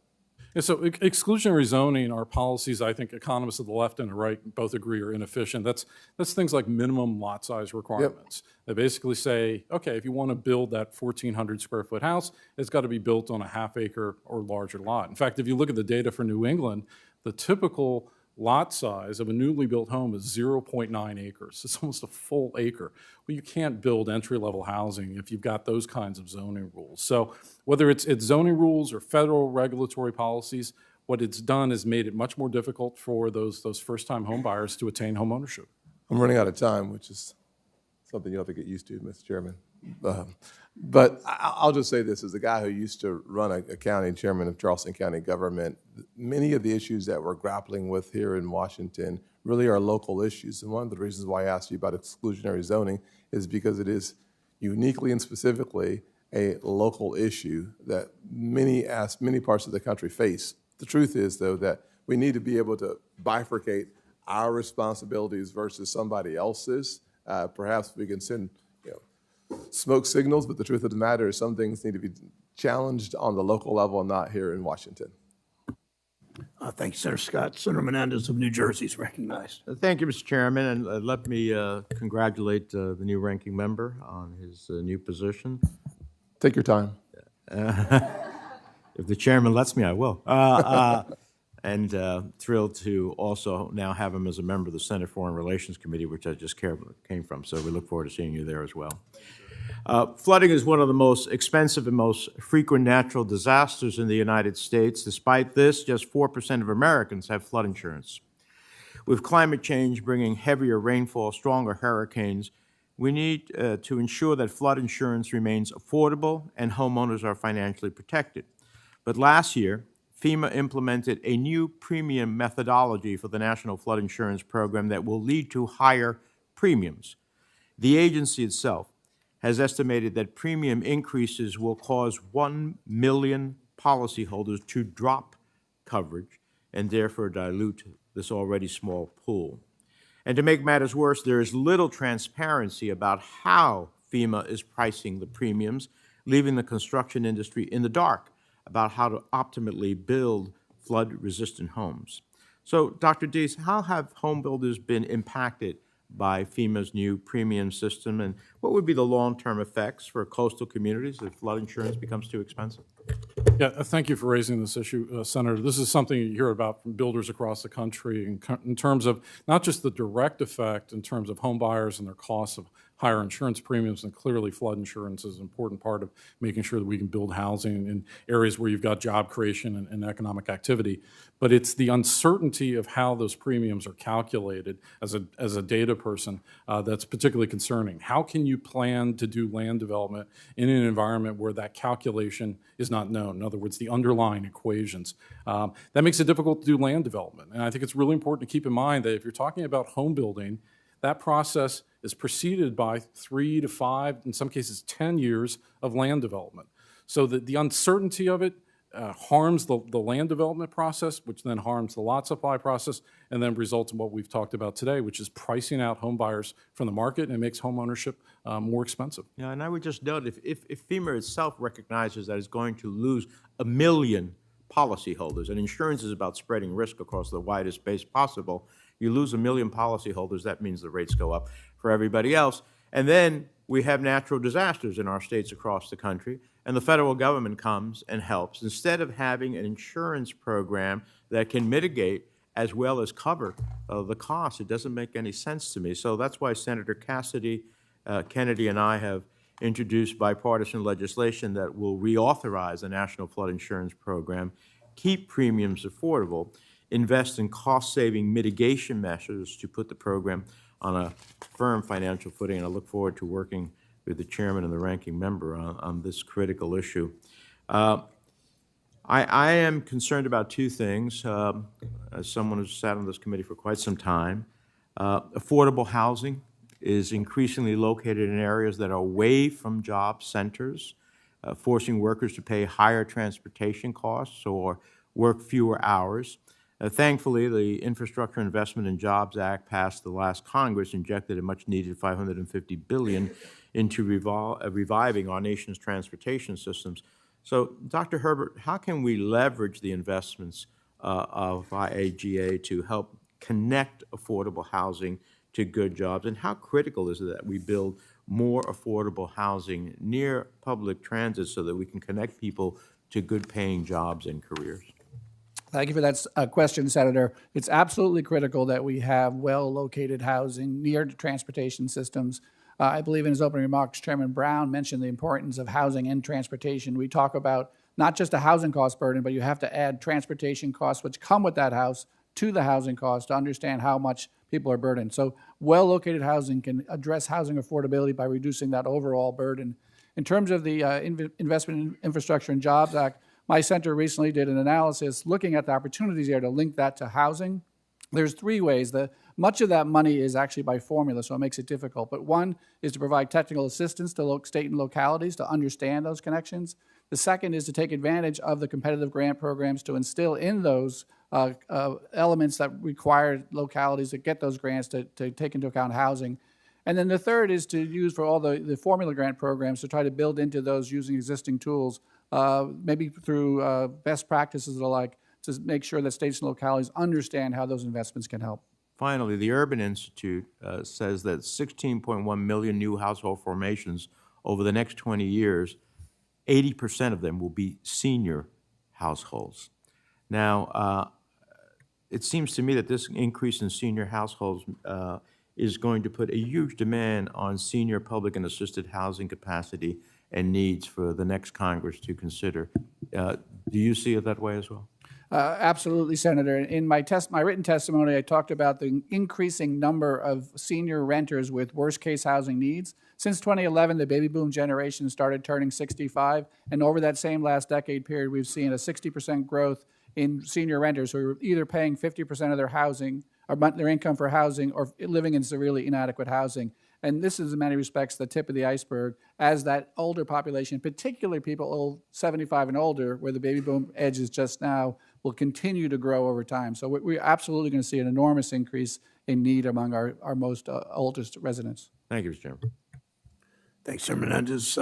Yeah, so exclusionary zoning are policies I think economists of the left and the right both agree are inefficient. That's things like minimum lot size requirements. Yep. They basically say, okay, if you want to build that 1,400 square foot house, it's got to be built on a half acre or larger lot. In fact, if you look at the data for New England, the typical lot size of a newly built home is 0.9 acres. It's almost a full acre. Well, you can't build entry-level housing if you've got those kinds of zoning rules. So whether it's zoning rules or federal regulatory policies, what it's done is made it much more difficult for those first-time home buyers to attain home ownership. I'm running out of time, which is something you'll have to get used to, Mr. Chairman. But I'll just say this, as a guy who used to run a county, chairman of Charleston County government, many of the issues that we're grappling with here in Washington really are local issues. And one of the reasons why I asked you about exclusionary zoning is because it is uniquely and specifically a local issue that many parts of the country face. The truth is, though, that we need to be able to bifurcate our responsibilities versus somebody else's. Perhaps we can send smoke signals, but the truth of the matter is some things need to be challenged on the local level and not here in Washington. Thank you, Senator Scott. Senator Menendez of New Jersey is recognized. Thank you, Mr. Chairman, and let me congratulate the new ranking member on his new position. Take your time. If the chairman lets me, I will. And thrilled to also now have him as a member of the Senate Foreign Relations Committee, which I just came from. So we look forward to seeing you there as well. Flooding is one of the most expensive and most frequent natural disasters in the United States. Despite this, just 4% of Americans have flood insurance. With climate change bringing heavier rainfall, stronger hurricanes, we need to ensure that flood insurance remains affordable and homeowners are financially protected. But last year, FEMA implemented a new premium methodology for the National Flood Insurance Program that will lead to higher premiums. The agency itself has estimated that premium increases will cause 1 million policyholders to drop coverage and therefore dilute this already small pool. And to make matters worse, there is little transparency about how FEMA is pricing the premiums, leaving the construction industry in the dark about how to optimally build flood-resistant homes. So, Dr. Dietz, how have home builders been impacted by FEMA's new premium system, and what would be the long-term effects for coastal communities if flood insurance becomes too expensive? Yeah, thank you for raising this issue, Senator. This is something you hear about from builders across the country in terms of not just the direct effect in terms of home buyers and their costs of higher insurance premiums, and clearly flood insurance is an important part of making sure that we can build housing in areas where you've got job creation and economic activity. But it's the uncertainty of how those premiums are calculated as a data person that's particularly concerning. How can you plan to do land development in an environment where that calculation is not known? In other words, the underlying equations. That makes it difficult to do land development. And I think it's really important to keep in mind that if you're talking about home building, that process is preceded by 3 to 5, in some cases 10 years of land development. So the uncertainty of it harms the land development process, which then harms the lot supply process, and then results in what we've talked about today, which is pricing out home buyers from the market, and it makes home ownership more expensive. Yeah, and I would just note, if FEMA itself recognizes that it's going to lose 1 million policyholders, and insurance is about spreading risk across the widest base possible, you lose 1 million policyholders, that means the rates go up for everybody else. And then we have natural disasters in our states across the country, and the federal government comes and helps. Instead of having an insurance program that can mitigate as well as cover the cost, it doesn't make any sense to me. So that's why Senator Kennedy and I have introduced bipartisan legislation that will reauthorize the National Flood Insurance Program, keep premiums affordable, invest in cost-saving mitigation measures to put the program on a firm financial footing, and I look forward to working with the chairman and the ranking member on this critical issue. I am concerned about two things, as someone who's sat on this committee for quite some time. Affordable housing is increasingly located in areas that are away from job centers, forcing workers to pay higher transportation costs or work fewer hours. Thankfully, the Infrastructure Investment and Jobs Act passed the last Congress, injected a much-needed $550 billion into reviving our nation's transportation systems. So, Dr. Herbert, how can we leverage the investments of IAGA to help connect affordable housing to good jobs, and how critical is it that we build more affordable housing near public transit so that we can connect people to good-paying jobs and careers? Thank you for that question, Senator. It's absolutely critical that we have well-located housing near transportation systems. I believe in his opening remarks, Chairman Brown mentioned the importance of housing and transportation. We talk about not just a housing cost burden, but you have to add transportation costs, which come with that house, to the housing cost to understand how much people are burdened. So well-located housing can address housing affordability by reducing that overall burden. In terms of the Investment in Infrastructure and Jobs Act, my center recently did an analysis looking at the opportunities there to link that to housing. There's 3 ways. Much of that money is actually by formula, so it makes it difficult. But one is to provide technical assistance to state and localities to understand those connections. The second is to take advantage of the competitive grant programs to instill in those elements that require localities to get those grants to take into account housing. And then the third is to use for all the formula grant programs to try to build into those using existing tools, maybe through best practices and the like, to make sure that states and localities understand how those investments can help. Finally, the Urban Institute says that 16.1 million new household formations over the next 20 years, 80% of them will be senior households. Now, it seems to me that this increase in senior households is going to put a huge demand on senior public and assisted housing capacity and needs for the next Congress to consider. Do you see it that way as well? Absolutely, Senator. In my written testimony, I talked about the increasing number of senior renters with worst-case housing needs. Since 2011, the baby boom generation started turning 65, and over that same last decade period, we've seen a 60% growth in senior renters who are either paying 50% of their housing or their income for housing or living in severely inadequate housing. And this is, in many respects, the tip of the iceberg as that older population, particularly people 75 and older, where the baby boom edge is just now, will continue to grow over time. So we're absolutely going to see an enormous increase in need among our most oldest residents. Thank you, Mr. Chairman. Thanks, Senator Menendez.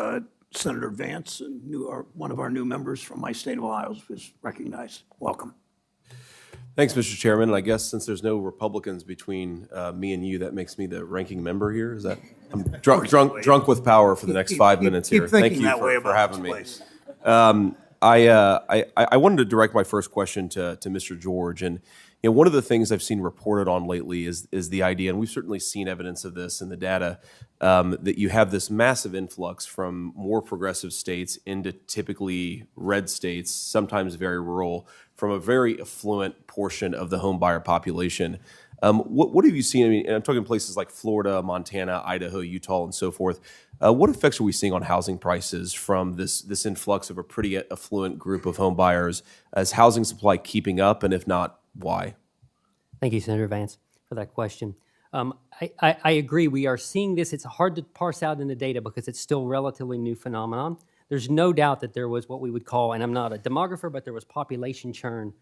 Senator Vance, one of our new members from my state of Ohio, is recognized. Welcome. Thanks, Mr. Chairman. I guess since there's no Republicans between me and you, that makes me the ranking member here. Is that I'm drunk with power for the next 5 minutes here. Thank you for having me. I wanted to direct my first question to Mr. George, and one of the things I've seen reported on lately is the idea, and we've certainly seen evidence of this in the data, that you have this massive influx from more progressive states into typically red states, sometimes very rural, from a very affluent portion of the home buyer population. What have you seen? I mean, and I'm talking places like Florida, Montana, Idaho, Utah, and so forth. What effects are we seeing on housing prices from this influx of a pretty affluent group of home buyers? Is housing supply keeping up, and if not, why? Thank you, Senator Vance, for that question. I agree. We are seeing this. It's hard to parse out in the data because it's still a relatively new phenomenon. There's no doubt that there was what we would call, and I'm not a demographer, but there was population churn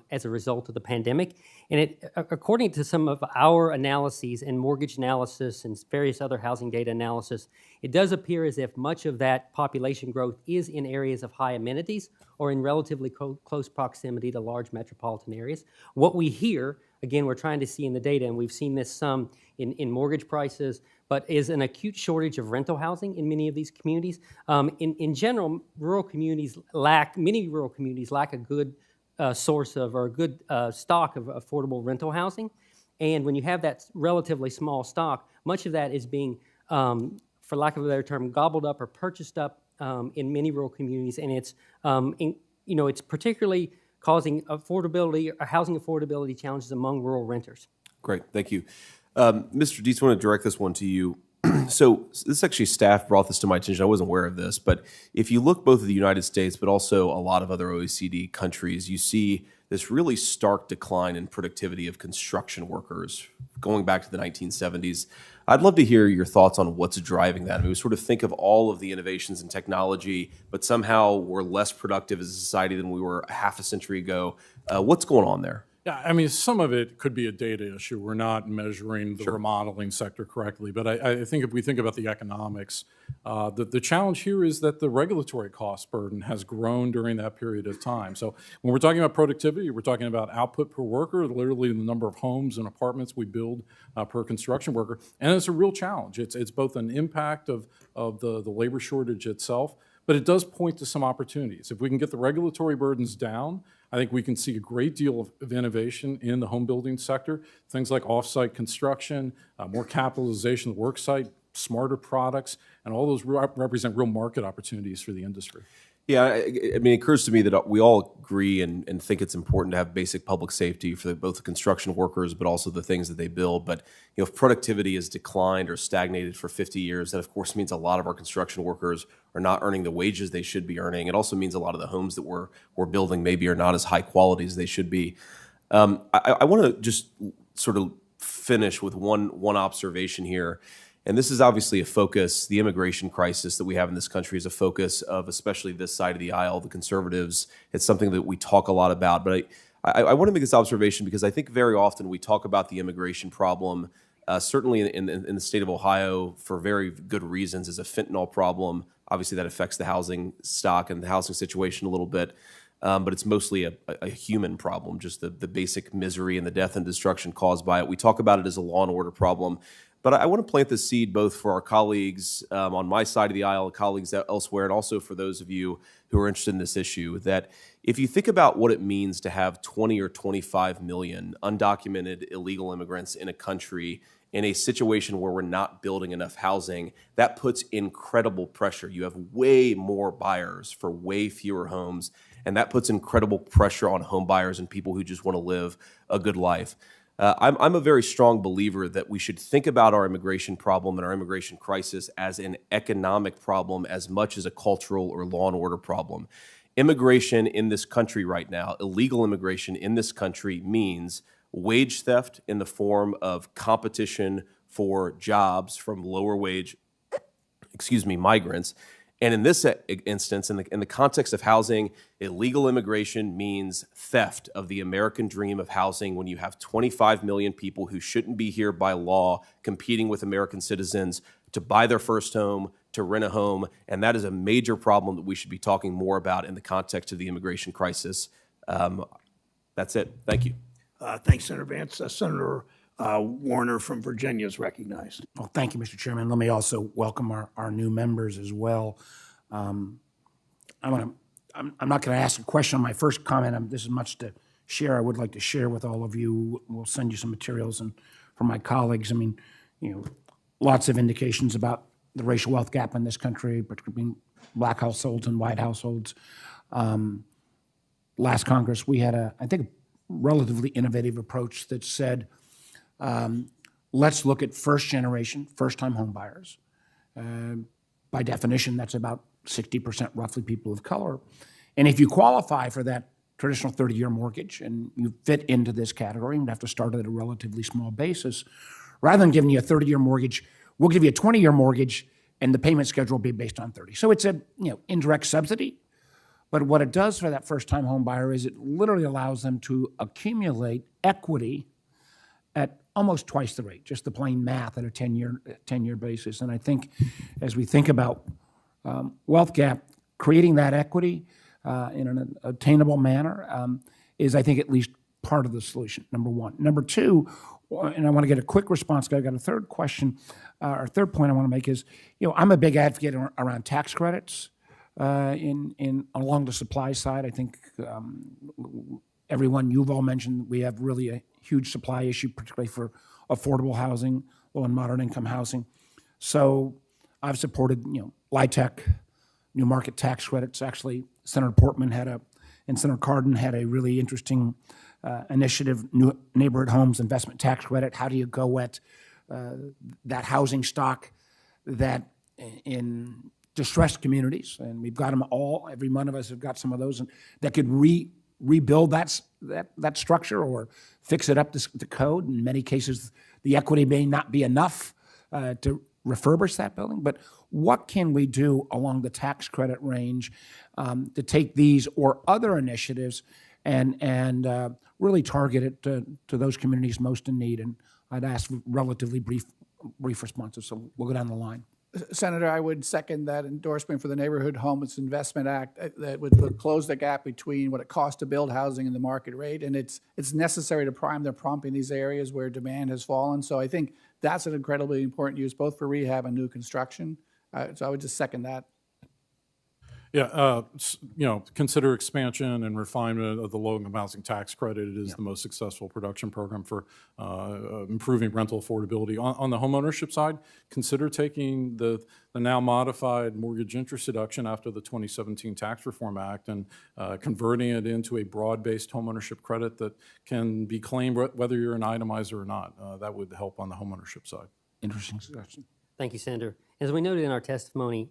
as a result of the pandemic. And according to some of our analyses and mortgage analysis and various other housing data analysis, it does appear as if much of that population growth is in areas of high amenities or in relatively close proximity to large metropolitan areas. What we hear, again, we're trying to see in the data, and we've seen this some in mortgage prices, but is an acute shortage of rental housing in many of these communities. In general, many rural communities lack a good source of, or a good stock of affordable rental housing. And when you have that relatively small stock, much of that is being, for lack of a better term, gobbled up or purchased up in many rural communities. And it's, it's particularly causing affordability or housing affordability challenges among rural renters. Great, thank you. Mr. Dietz, I want to direct this one to you. So this actually, staff brought this to my attention. I wasn't aware of this, but if you look both at the United States, but also a lot of other OECD countries, you see this really stark decline in productivity of construction workers going back to the 1970s. I'd love to hear your thoughts on what's driving that. I mean, we sort of think of all of the innovations in technology, but somehow we're less productive as a society than we were half a century ago. What's going on there? Yeah, I mean, some of it could be a data issue. We're not measuring the remodeling sector correctly. But I think if we think about the economics, the challenge here is that the regulatory cost burden has grown during that period of time. So when we're talking about productivity, we're talking about output per worker, literally the number of homes and apartments we build per construction worker. And it's a real challenge. It's both an impact of the labor shortage itself, but it does point to some opportunities. If we can get the regulatory burdens down, I think we can see a great deal of innovation in the home building sector, things like off-site construction, more capitalization of the work site, smarter products, and all those represent real market opportunities for the industry. Yeah, I mean, it occurs to me that we all agree and think it's important to have basic public safety for both the construction workers, but also the things that they build. But if productivity has declined or stagnated for 50 years, that of course means a lot of our construction workers are not earning the wages they should be earning. It also means a lot of the homes that we're building maybe are not as high quality as they should be. I want to just sort of finish with one observation here. And this is obviously a focus, the immigration crisis that we have in this country is a focus of especially this side of the aisle, the conservatives. It's something that we talk a lot about. But I want to make this observation because I think very often we talk about the immigration problem, certainly in the state of Ohio for very good reasons, as a fentanyl problem. Obviously that affects the housing stock and the housing situation a little bit. But it's mostly a human problem, just the basic misery and the death and destruction caused by it. We talk about it as a law and order problem. But I want to plant the seed both for our colleagues on my side of the aisle, colleagues elsewhere, and also for those of you who are interested in this issue, that if you think about what it means to have 20 or 25 million undocumented illegal immigrants in a country in a situation where we're not building enough housing, that puts incredible pressure. You have way more buyers for way fewer homes, and that puts incredible pressure on home buyers and people who just want to live a good life. I'm a very strong believer that we should think about our immigration problem and our immigration crisis as an economic problem as much as a cultural or law and order problem. Immigration in this country right now, illegal immigration in this country means wage theft in the form of competition for jobs from lower wage, migrants. And in this instance, in the context of housing, illegal immigration means theft of the American dream of housing when you have 25 million people who shouldn't be here by law competing with American citizens to buy their first home, to rent a home. And that is a major problem that we should be talking more about in the context of the immigration crisis. That's it. Thank you. Thanks, Senator Vance. Senator Warner from Virginia is recognized. Well, thank you, Mr. Chairman. Let me also welcome our new members as well. I'm not going to ask a question on my first comment. This is much to share, I would like to share with all of you. We'll send you some materials and from my colleagues. I mean, lots of indications about the racial wealth gap in this country, particularly between black households and white households. Last Congress, we had I think, a relatively innovative approach that said, let's look at first-generation, first-time home buyers. By definition, that's about 60% roughly people of color. And if you qualify for that traditional 30-year mortgage and you fit into this category, you'd have to start at a relatively small basis. Rather than giving you a 30-year mortgage, we'll give you a 20-year mortgage and the payment schedule will be based on 30. So it's a indirect subsidy. But what it does for that first-time home buyer is it literally allows them to accumulate equity at almost twice the rate, just the plain math at a 10-year basis. And I think as we think about wealth gap, creating that equity in an attainable manner is, I think, at least part of the solution, number one. Number two, and I want to get a quick response, I've got a third question, or third point I want to make is, I'm a big advocate around tax credits along the supply side. I think everyone, you've all mentioned, we have really a huge supply issue, particularly for affordable housing, low and moderate income housing. So I've supported, LIHTC, new market tax credits. Actually, Senator Portman and Senator Cardin had a really interesting initiative, new neighborhood homes investment tax credit. How do you go at that housing stock that in distressed communities, and we've got them all, every one of us have got some of those, and that could rebuild that structure or fix it up to code. In many cases, the equity may not be enough to refurbish that building, but what can we do along the tax credit range to take these or other initiatives and really target it to those communities most in need? And I'd ask relatively brief responses, so we'll go down the line. Senator, I would second that endorsement for the Neighborhood Homes Investment Act that would close the gap between what it costs to build housing and the market rate. And it's necessary to prime the pump in these areas where demand has fallen. So I think that's an incredibly important use, both for rehab and new construction. So I would just second that. Yeah, consider expansion and refinement of the low-income housing tax credit. It is the most successful production program for improving rental affordability. On the homeownership side, consider taking the now modified mortgage interest deduction after the 2017 Tax Reform Act and converting it into a broad-based homeownership credit that can be claimed whether you're an itemizer or not. That would help on the homeownership side. Interesting suggestion. Thank you, Senator. As we noted in our testimony,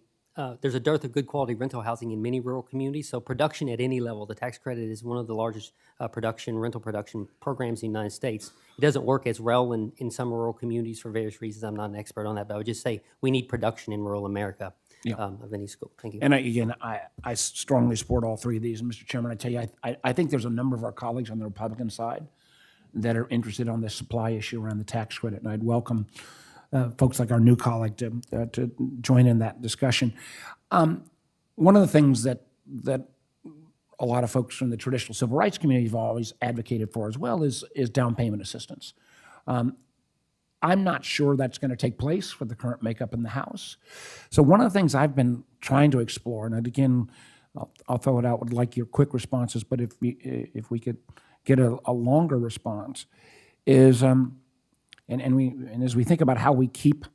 there's a dearth of good quality rental housing in many rural communities, so production at any level, the tax credit is one of the largest rental production programs in the United States. It doesn't work as well in some rural communities for various reasons. I'm not an expert on that, but I would just say we need production in rural America of any scope. Thank you. And I strongly support all three of these. And Mr. Chairman, I tell you, I think there's a number of our colleagues on the Republican side that are interested on the supply issue around the tax credit, and I'd welcome folks like our new colleague to join in that discussion. One of the things that a lot of folks from the traditional civil rights community have always advocated for as well is down payment assistance. I'm not sure that's going to take place for the current makeup in the House. So one of the things I've been trying to explore, and again, I'll throw it out, would like your quick responses, but if we could get a longer response, is and as we think about how we keep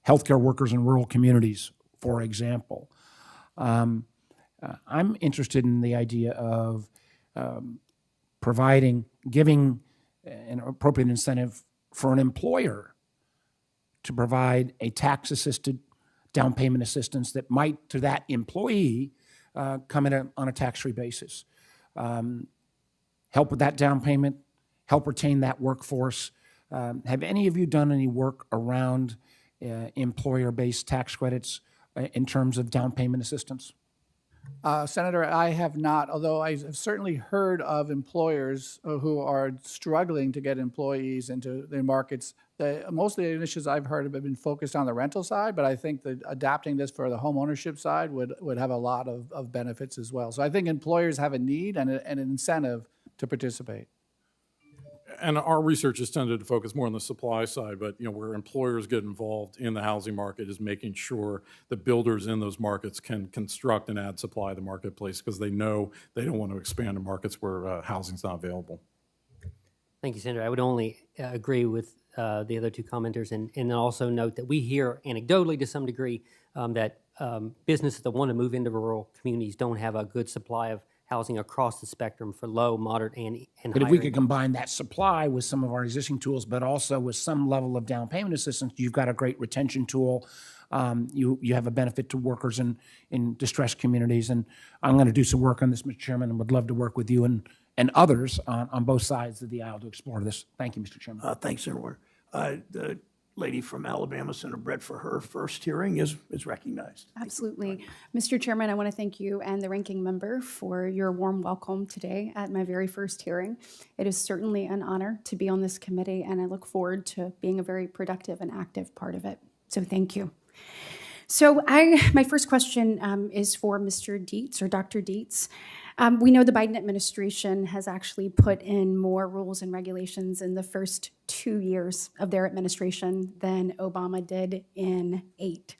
healthcare workers in rural communities, for example, I'm interested in the idea of giving an appropriate incentive for an employer to provide a tax-assisted down payment assistance that might, to that employee, come in on a tax-free basis. Help with that down payment, help retain that workforce. Have any of you done any work around employer-based tax credits in terms of down payment assistance? Senator, I have not, although I have certainly heard of employers who are struggling to get employees into their markets. Most of the initiatives I've heard have been focused on the rental side, but I think that adapting this for the home ownership side would have a lot of benefits as well. So I think employers have a need and an incentive to participate. And our research has tended to focus more on the supply side, but where employers get involved in the housing market is making sure that builders in those markets can construct and add supply to the marketplace because they know they don't want to expand in markets where housing's not available. Thank you, Senator. I would only agree with the other two commenters and also note that we hear anecdotally to some degree that businesses that want to move into rural communities don't have a good supply of housing across the spectrum for low, moderate, and But higher if we could income. combine that supply with some of our existing tools, but also with some level of down payment assistance, you've got a great retention tool. You have a benefit to workers in distressed communities. And I'm going to do some work on this, Mr. Chairman, and would love to work with you and others on both sides of the aisle to explore this. Thank you, Mr. Chairman. Thanks, Senator Warner. The lady from Alabama, Senator Brett, for her first hearing is recognized. Absolutely. Mr. Chairman, I want to thank you and the ranking member for your warm welcome today at my very first hearing. It is certainly an honor to be on this committee, and I look forward to being a very productive and active part of it. So thank you. So my first question is for Mr. Dietz or Dr. Dietz. We know the Biden administration has actually put in more rules and regulations in the first 2 years of their administration than Obama did in 8.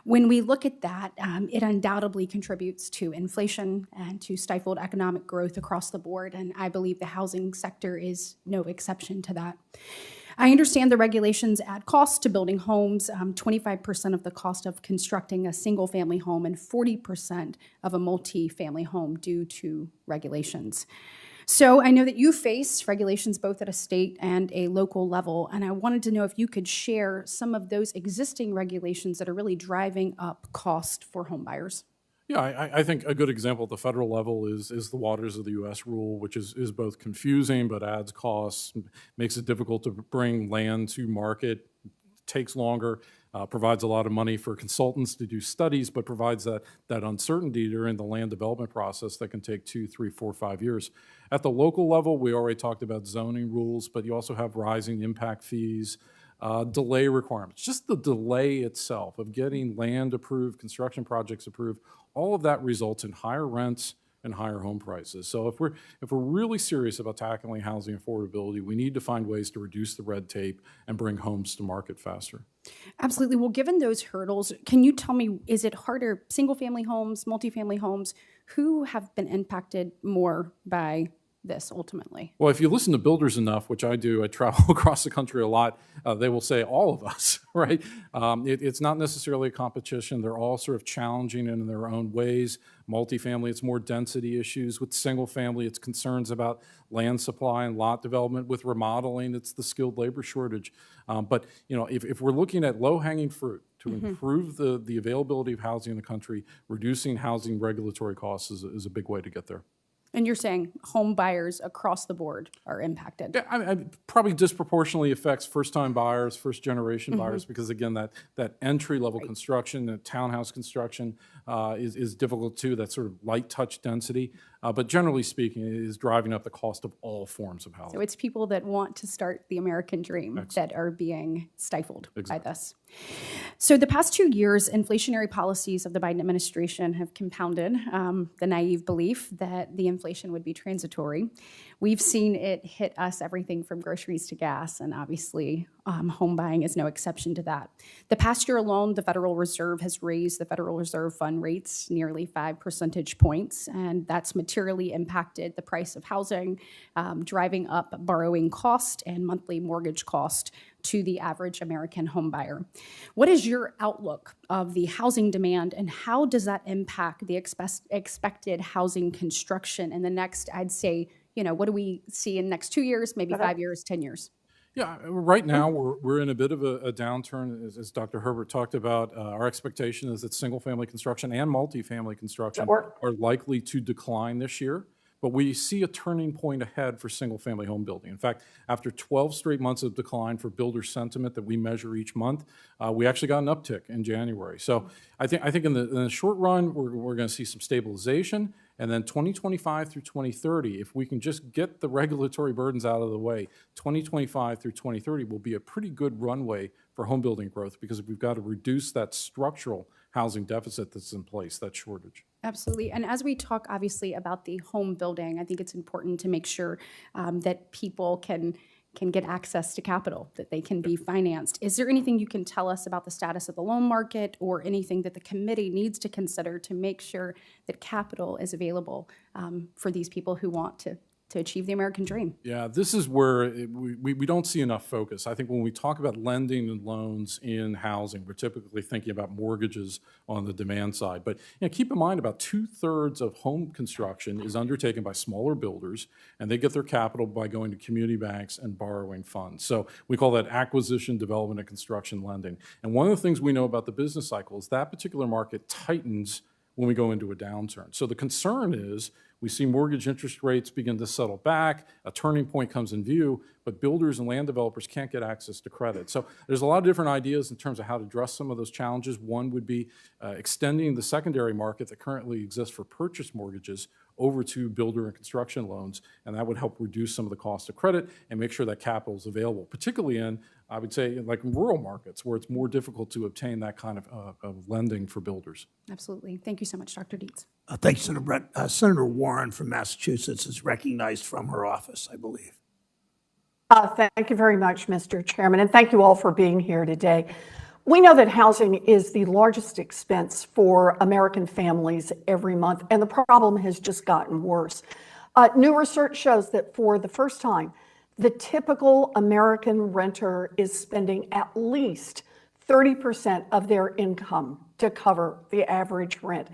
When we look at that, it undoubtedly contributes to inflation and to stifled economic growth across the board, and I believe the housing sector is no exception to that. I understand the regulations add cost to building homes, 25% of the cost of constructing a single-family home and 40% of a multi-family home due to regulations. So I know that you face regulations both at a state and a local level, and I wanted to know if you could share some of those existing regulations that are really driving up cost for home buyers. Yeah, I think a good example at the federal level is the Waters of the U.S. rule, which is both confusing but adds costs, makes it difficult to bring land to market, takes longer, provides a lot of money for consultants to do studies, but provides that uncertainty during the land development process that can take 2, 3, 4, 5 years. At the local level, we already talked about zoning rules, but you also have rising impact fees, delay requirements. Just the delay itself of getting land approved, construction projects approved, all of that results in higher rents and higher home prices. So if we're really serious about tackling housing affordability, we need to find ways to reduce the red tape and bring homes to market faster. Absolutely. Well, given those hurdles, can you tell me, is it harder, single-family homes, multifamily homes, who have been impacted more by this ultimately? Well, if you listen to builders enough, which I do, I travel across the country a lot, they will say all of us, right? It's not necessarily a competition. They're all sort of challenging in their own ways. Multifamily, it's more density issues. With single family, it's concerns about land supply and lot development. With remodeling, it's the skilled labor shortage. But if we're looking at low-hanging fruit to improve the availability of housing in the country, reducing housing regulatory costs is a big way to get there. And you're saying home buyers across the board are impacted? Yeah, I probably disproportionately affects first-time buyers, first-generation buyers, because again, that entry-level construction, that townhouse construction is difficult too. That sort of light touch density, but generally speaking, it is driving up the cost of all forms of housing. So it's people that want to start the American dream that are being stifled by this. So the past 2 years, inflationary policies of the Biden administration have compounded the naive belief that the inflation would be transitory. We've seen it hit us everything from groceries to gas, and obviously home buying is no exception to that. The past year alone, the Federal Reserve has raised the Federal Reserve fund rates nearly 5 percentage points, and that's materially impacted the price of housing, driving up borrowing cost and monthly mortgage cost to the average American home buyer. What is your outlook of the housing demand, and how does that impact the expected housing construction in the next, I'd say, what do we see in the next 2 years, maybe 5 years, 10 years? Yeah, right now we're in a bit of a downturn, as Dr. Herbert talked about. Our expectation is that single-family construction and multifamily construction are likely to decline this year. But we see a turning point ahead for single-family home building. In fact, after 12 straight months of decline for builder sentiment that we measure each month, we actually got an uptick in January. So I think in the short run, we're going to see some stabilization. And then 2025 through 2030, if we can just get the regulatory burdens out of the way, 2025 through 2030 will be a pretty good runway for home building growth, because we've got to reduce that structural housing deficit that's in place, that shortage. Absolutely. And as we talk, obviously, about the home building, I think it's important to make sure that people can get access to capital, that they can be financed. Is there anything you can tell us about the status of the loan market or anything that the committee needs to consider to make sure that capital is available for these people who want to achieve the American dream? Yeah, this is where we don't see enough focus. I think when we talk about lending and loans in housing, we're typically thinking about mortgages on the demand side. But keep in mind, about 2/3 of home construction is undertaken by smaller builders, and they get their capital by going to community banks and borrowing funds. So we call that acquisition, development, and construction lending. And one of the things we know about the business cycle is that particular market tightens when we go into a downturn. So the concern is we see mortgage interest rates begin to settle back, a turning point comes in view, but builders and land developers can't get access to credit. So there's a lot of different ideas in terms of how to address some of those challenges. One would be extending the secondary market that currently exists for purchase mortgages over to builder and construction loans, and that would help reduce some of the cost of credit and make sure that capital is available, particularly in, I would say, like rural markets where it's more difficult to obtain that kind of lending for builders. Absolutely. Thank you so much, Dr. Dietz. Thank you, Senator Brett. Senator Warren from Massachusetts is recognized from her office, I believe. Thank you very much, Mr. Chairman, and thank you all for being here today. We know that housing is the largest expense for American families every month, and the problem has just gotten worse. New research shows that for the first time, the typical American renter is spending at least 30% of their income to cover the average rent.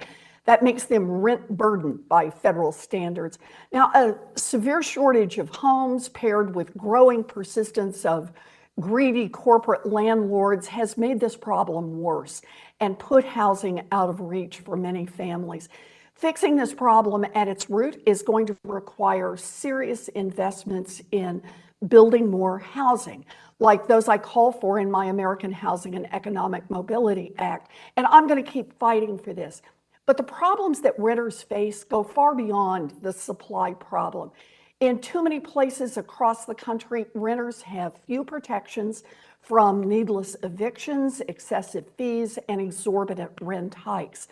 That makes them rent burdened by federal standards. Now, a severe shortage of homes paired with growing persistence of greedy corporate landlords has made this problem worse and put housing out of reach for many families. Fixing this problem at its root is going to require serious investments in building more housing, like those I call for in my American Housing and Economic Mobility Act. And I'm going to keep fighting for this. But the problems that renters face go far beyond the supply problem. In too many places across the country, renters have few protections from needless evictions, excessive fees, and exorbitant rent hikes.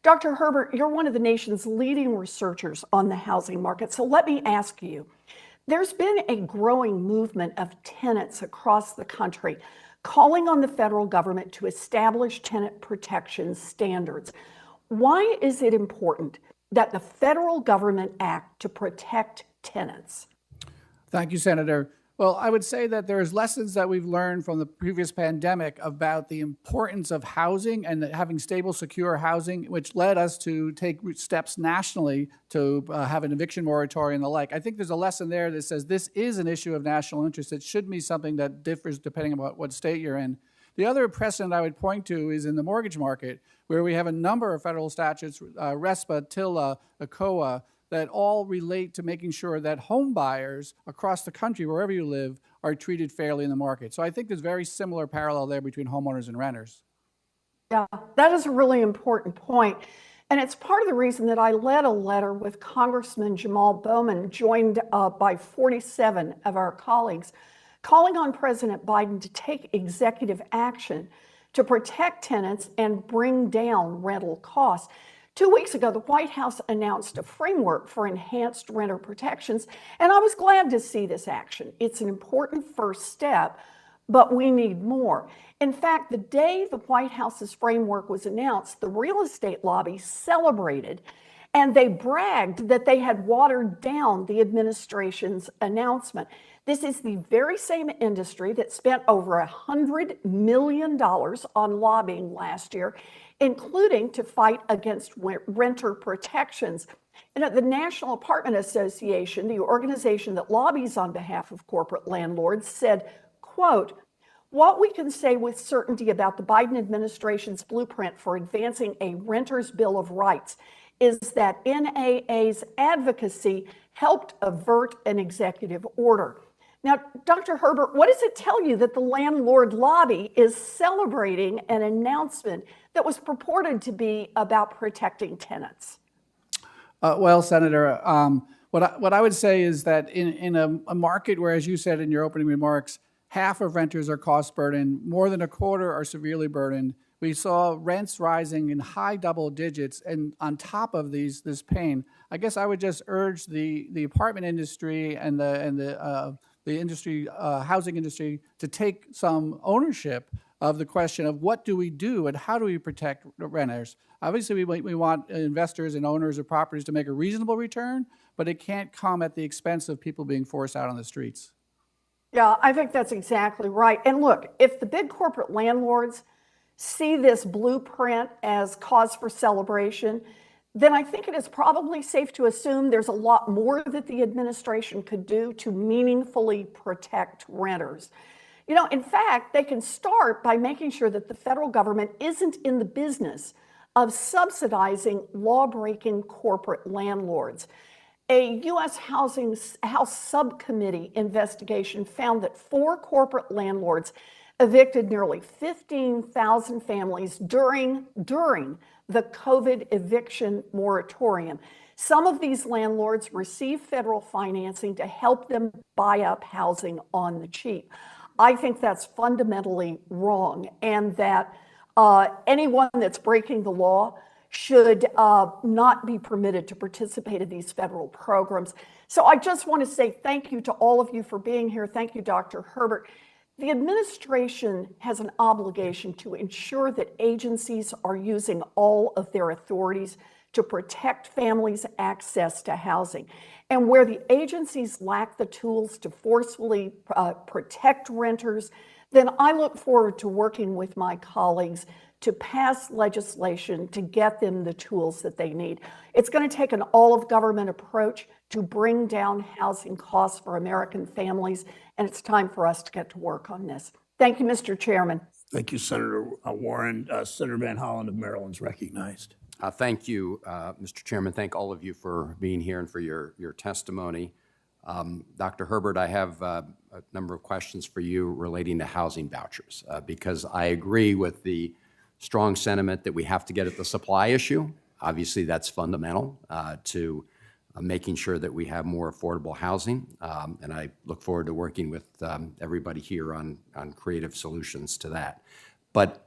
Dr. Herbert, you're one of the nation's leading researchers on the housing market, so let me ask you, there's been a growing movement of tenants across the country calling on the federal government to establish tenant protection standards. Why is it important that the federal government act to protect tenants? Thank you, Senator. Well, I would say that there's lessons that we've learned from the previous pandemic about the importance of housing and having stable, secure housing, which led us to take steps nationally to have an eviction moratorium and the like. I think there's a lesson there that says this is an issue of national interest. It should be something that differs depending on what state you're in. The other precedent I would point to is in the mortgage market, where we have a number of federal statutes, RESPA, TILA, ECOA, that all relate to making sure that home buyers across the country, wherever you live, are treated fairly in the market. So I think there's very similar parallel there between homeowners and renters. Yeah, that is a really important point. And it's part of the reason that I led a letter with Congressman Jamal Bowman, joined by 47 of our colleagues, calling on President Biden to take executive action to protect tenants and bring down rental costs. 2 weeks ago, the White House announced a framework for enhanced renter protections, and I was glad to see this action. It's an important first step, but we need more. In fact, the day the White House's framework was announced, the real estate lobby celebrated, and they bragged that they had watered down the administration's announcement. This is the very same industry that spent over $100 million on lobbying last year, including to fight against renter protections. And at the National Apartment Association, the organization that lobbies on behalf of corporate landlords, said, quote, "What we can say with certainty about the Biden administration's blueprint for advancing a renter's Bill of Rights is that NAA's advocacy helped avert an executive order." Now, Dr. Herbert, what does it tell you that the landlord lobby is celebrating an announcement that was purported to be about protecting tenants? Well, Senator, what I would say is that in a market where, as you said in your opening remarks, half of renters are cost burdened, more than a quarter are severely burdened, we saw rents rising in high double digits, and on top of this pain, I guess I would just urge the apartment industry and the industry, housing industry, to take some ownership of the question of what do we do and how do we protect renters. Obviously, we want investors and owners of properties to make a reasonable return, but it can't come at the expense of people being forced out on the streets. Yeah, I think that's exactly right. And look, if the big corporate landlords see this blueprint as cause for celebration, then I think it is probably safe to assume there's a lot more that the administration could do to meaningfully protect renters. You know, in fact, they can start by making sure that the federal government isn't in the business of subsidizing law-breaking corporate landlords. A U.S. House Subcommittee investigation found that 4 corporate landlords evicted nearly 15,000 families during the COVID eviction moratorium. Some of these landlords received federal financing to help them buy up housing on the cheap. I think that's fundamentally wrong, and that anyone that's breaking the law should not be permitted to participate in these federal programs. So I just want to say thank you to all of you for being here. Thank you, Dr. Herbert. The administration has an obligation to ensure that agencies are using all of their authorities to protect families' access to housing. And where the agencies lack the tools to forcefully protect renters, then I look forward to working with my colleagues to pass legislation to get them the tools that they need. It's going to take an all-of-government approach to bring down housing costs for American families, and it's time for us to get to work on this. Thank you, Mr. Chairman. Thank you, Senator Warren. Senator Van Hollen of Maryland is recognized. Thank you, Mr. Chairman. Thank all of you for being here and for your testimony. Dr. Herbert, I have a number of questions for you relating to housing vouchers, because I agree with the strong sentiment that we have to get at the supply issue. Obviously, that's fundamental to making sure that we have more affordable housing, and I look forward to working with everybody here on creative solutions to that. But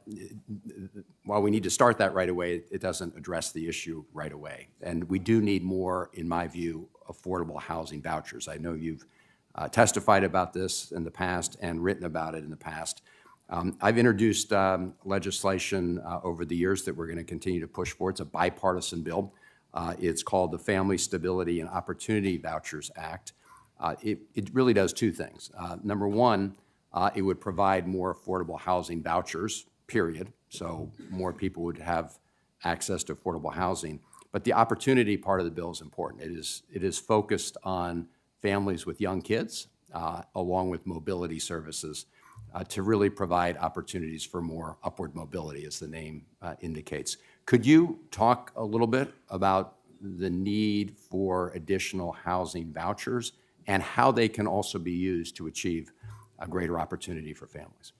while we need to start that right away, it doesn't address the issue right away. And we do need more, in my view, affordable housing vouchers. I know you've testified about this in the past and written about it in the past. I've introduced legislation over the years that we're going to continue to push for. It's a bipartisan bill. It's called the Family Stability and Opportunity Vouchers Act. It really does 2 things. Number one, it would provide more affordable housing vouchers, period, so more people would have access to affordable housing. But the opportunity part of the bill is important. It is focused on families with young kids, along with mobility services, to really provide opportunities for more upward mobility, as the name indicates. Could you talk a little bit about the need for additional housing vouchers and how they can also be used to achieve a greater opportunity for families?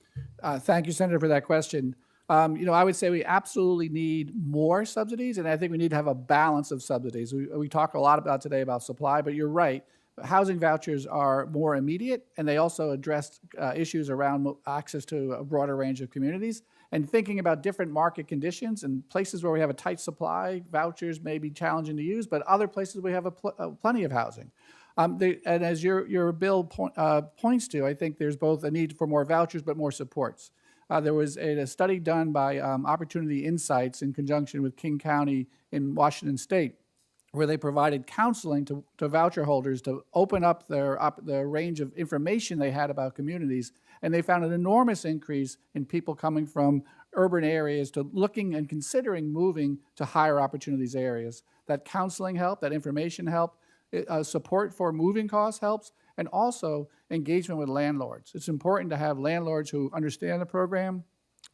Thank you, Senator, for that question. I would say we absolutely need more subsidies, and I think we need to have a balance of subsidies. We talk a lot about today about supply, but you're right. Housing vouchers are more immediate, and they also address issues around access to a broader range of communities. And thinking about different market conditions and places where we have a tight supply, vouchers may be challenging to use, but other places we have plenty of housing. And as your bill points to, I think there's both a need for more vouchers but more supports. There was a study done by Opportunity Insights in conjunction with King County in Washington State, where they provided counseling to voucher holders to open up the range of information they had about communities. And they found an enormous increase in people coming from urban areas to looking and considering moving to higher opportunities areas. That counseling helped, that information helped, support for moving costs helps, and also engagement with landlords. It's important to have landlords who understand the program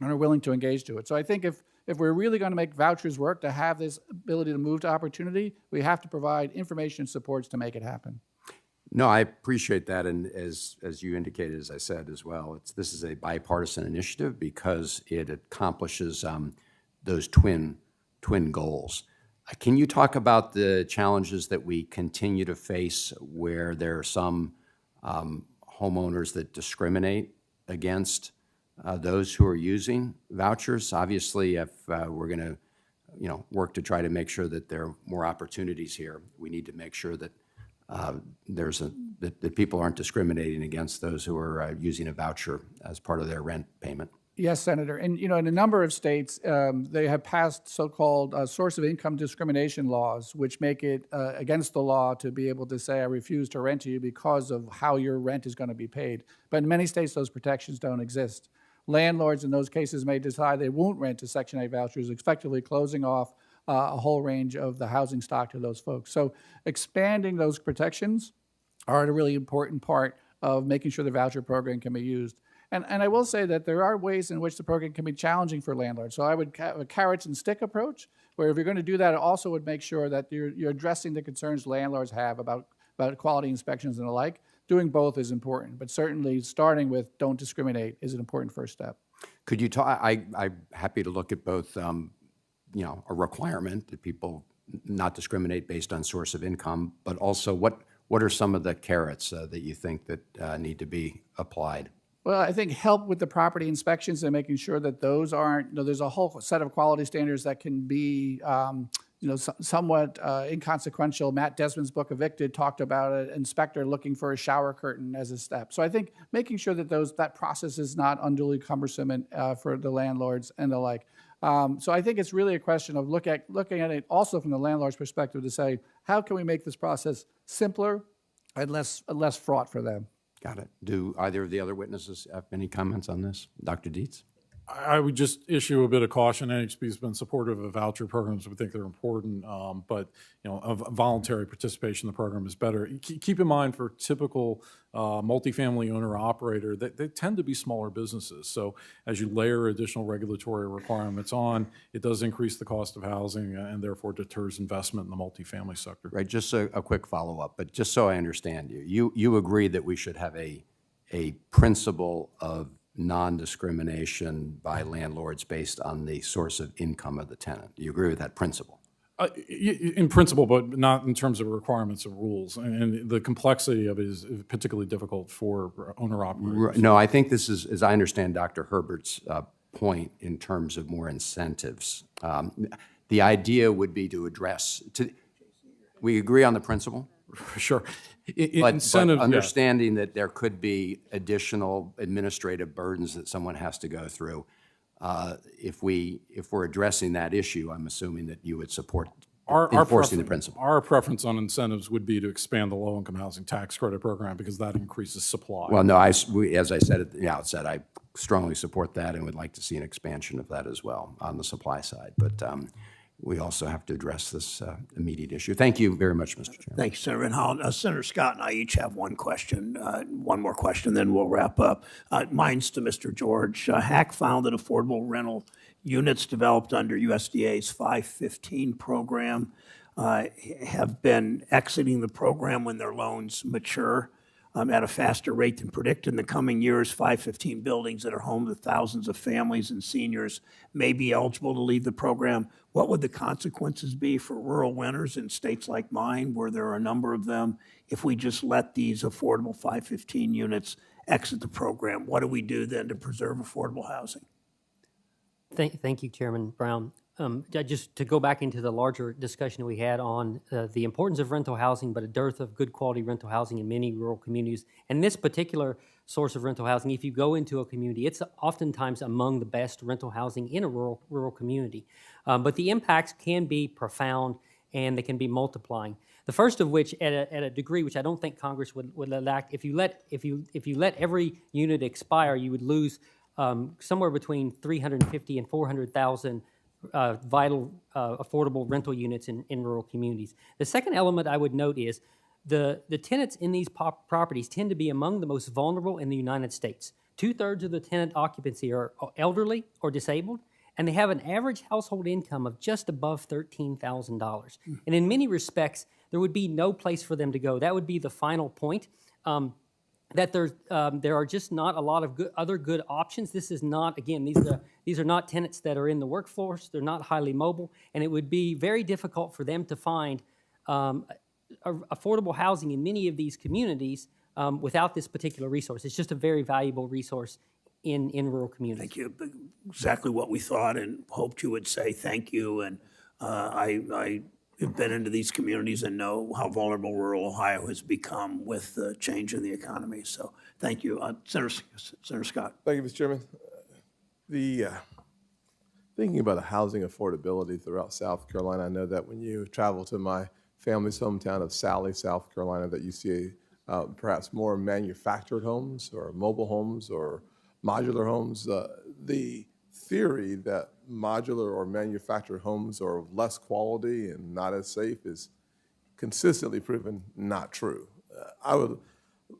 and are willing to engage to it. So I think if we're really going to make vouchers work, to have this ability to move to opportunity, we have to provide information and supports to make it happen. No, I appreciate that, and as you indicated, as I said as well, this is a bipartisan initiative because it accomplishes those twin goals. Can you talk about the challenges that we continue to face where there are some homeowners that discriminate against those who are using vouchers. Obviously, if we're going to work to try to make sure that there are more opportunities here, we need to make sure that that people aren't discriminating against those who are using a voucher as part of their rent payment. Yes, Senator. And, in a number of states, they have passed so-called source of income discrimination laws, which make it against the law to be able to say, I refuse to rent to you because of how your rent is going to be paid. But in many states, those protections don't exist. Landlords in those cases may decide they won't rent to Section 8 vouchers, effectively closing off a whole range of the housing stock to those folks. So expanding those protections are a really important part of making sure the voucher program can be used. And I will say that there are ways in which the program can be challenging for landlords. So I would have a carrots and stick approach, where if you're going to do that, it also would make sure that you're addressing the concerns landlords have about quality inspections and the like. Doing both is important, but certainly starting with don't discriminate is an important first step. Could you talk? I'm happy to look at both, a requirement that people not discriminate based on source of income, but also what are some of the carrots that you think that need to be applied? Well, I think help with the property inspections and making sure that those aren't, there's a whole set of quality standards that can be, somewhat inconsequential. Matt Desmond's book, Evicted, talked about an inspector looking for a shower curtain as a step. So I think making sure that that process is not unduly cumbersome for the landlords and the like. So I think it's really a question of looking at it also from the landlord's perspective to say, how can we make this process simpler and less fraught for them? Got it. Do either of the other witnesses have any comments on this? Dr. Dietz? I would just issue a bit of caution. NHB has been supportive of voucher programs. We think they're important, but a voluntary participation in the program is better. Keep in mind, for typical multifamily owner-operator, they tend to be smaller businesses. So as you layer additional regulatory requirements on, it does increase the cost of housing and therefore deters investment in the multifamily sector. Right. Just a quick follow-up, but just so I understand you agree that we should have a principle of non-discrimination by landlords based on the source of income of the tenant. Do you agree with that principle? In principle, but not in terms of requirements of rules. And the complexity of it is particularly difficult for owner-operators. No, I think this is, as I understand Dr. Herbert's point, in terms of more incentives. The idea would be to address, we agree on the principle? Sure. But understanding that there could be additional administrative burdens that someone has to go through. If we're addressing that issue, I'm assuming that you would support enforcing the principle. Our preference on incentives would be to expand the low-income housing tax credit program because that increases supply. Well, no, as I said at the outset, I strongly support that and would like to see an expansion of that as well on the supply side. But we also have to address this immediate issue. Thank you very much, Mr. Chairman. Thank you, Senator Van Hollen. Senator Scott and I each have one question, one more question, then we'll wrap up. Mine's to Mr. George. HAC found that affordable rental units developed under USDA's 515 program have been exiting the program when their loans mature at a faster rate than predicted. In the coming years, 515 buildings that are home to thousands of families and seniors may be eligible to leave the program. What would the consequences be for rural renters in states like mine, where there are a number of them, if we just let these affordable 515 units exit the program? What do we do then to preserve affordable housing? Thank you, Chairman Brown. Just to go back into the larger discussion we had on the importance of rental housing, but a dearth of good quality rental housing in many rural communities. And this particular source of rental housing, if you go into a community, it's oftentimes among the best rental housing in a rural community. But the impacts can be profound and they can be multiplying. The first of which, at a degree which I don't think Congress would enact, if you let every unit expire, you would lose somewhere between 350 and 400,000 vital, affordable rental units in rural communities. The second element I would note is the tenants in these properties tend to be among the most vulnerable in the United States. 2/3 of the tenant occupancy are elderly or disabled, and they have an average household income of just above $13,000. And in many respects, there would be no place for them to go. That would be the final point. That there are just not a lot of other good options. This is not, again, these are not tenants that are in the workforce. They're not highly mobile, and it would be very difficult for them to find affordable housing in many of these communities without this particular resource. It's just a very valuable resource in rural communities. Thank you. Exactly what we thought and hoped you would say thank you. And I have been into these communities and know how vulnerable rural Ohio has become with the change in the economy. So thank you. Senator Scott. Thank you, Mr. Chairman. Thinking about housing affordability throughout South Carolina, I know that when you travel to my family's hometown of Sally, South Carolina, that you see perhaps more manufactured homes or mobile homes or modular homes. The theory that modular or manufactured homes are of less quality and not as safe is consistently proven not true. I would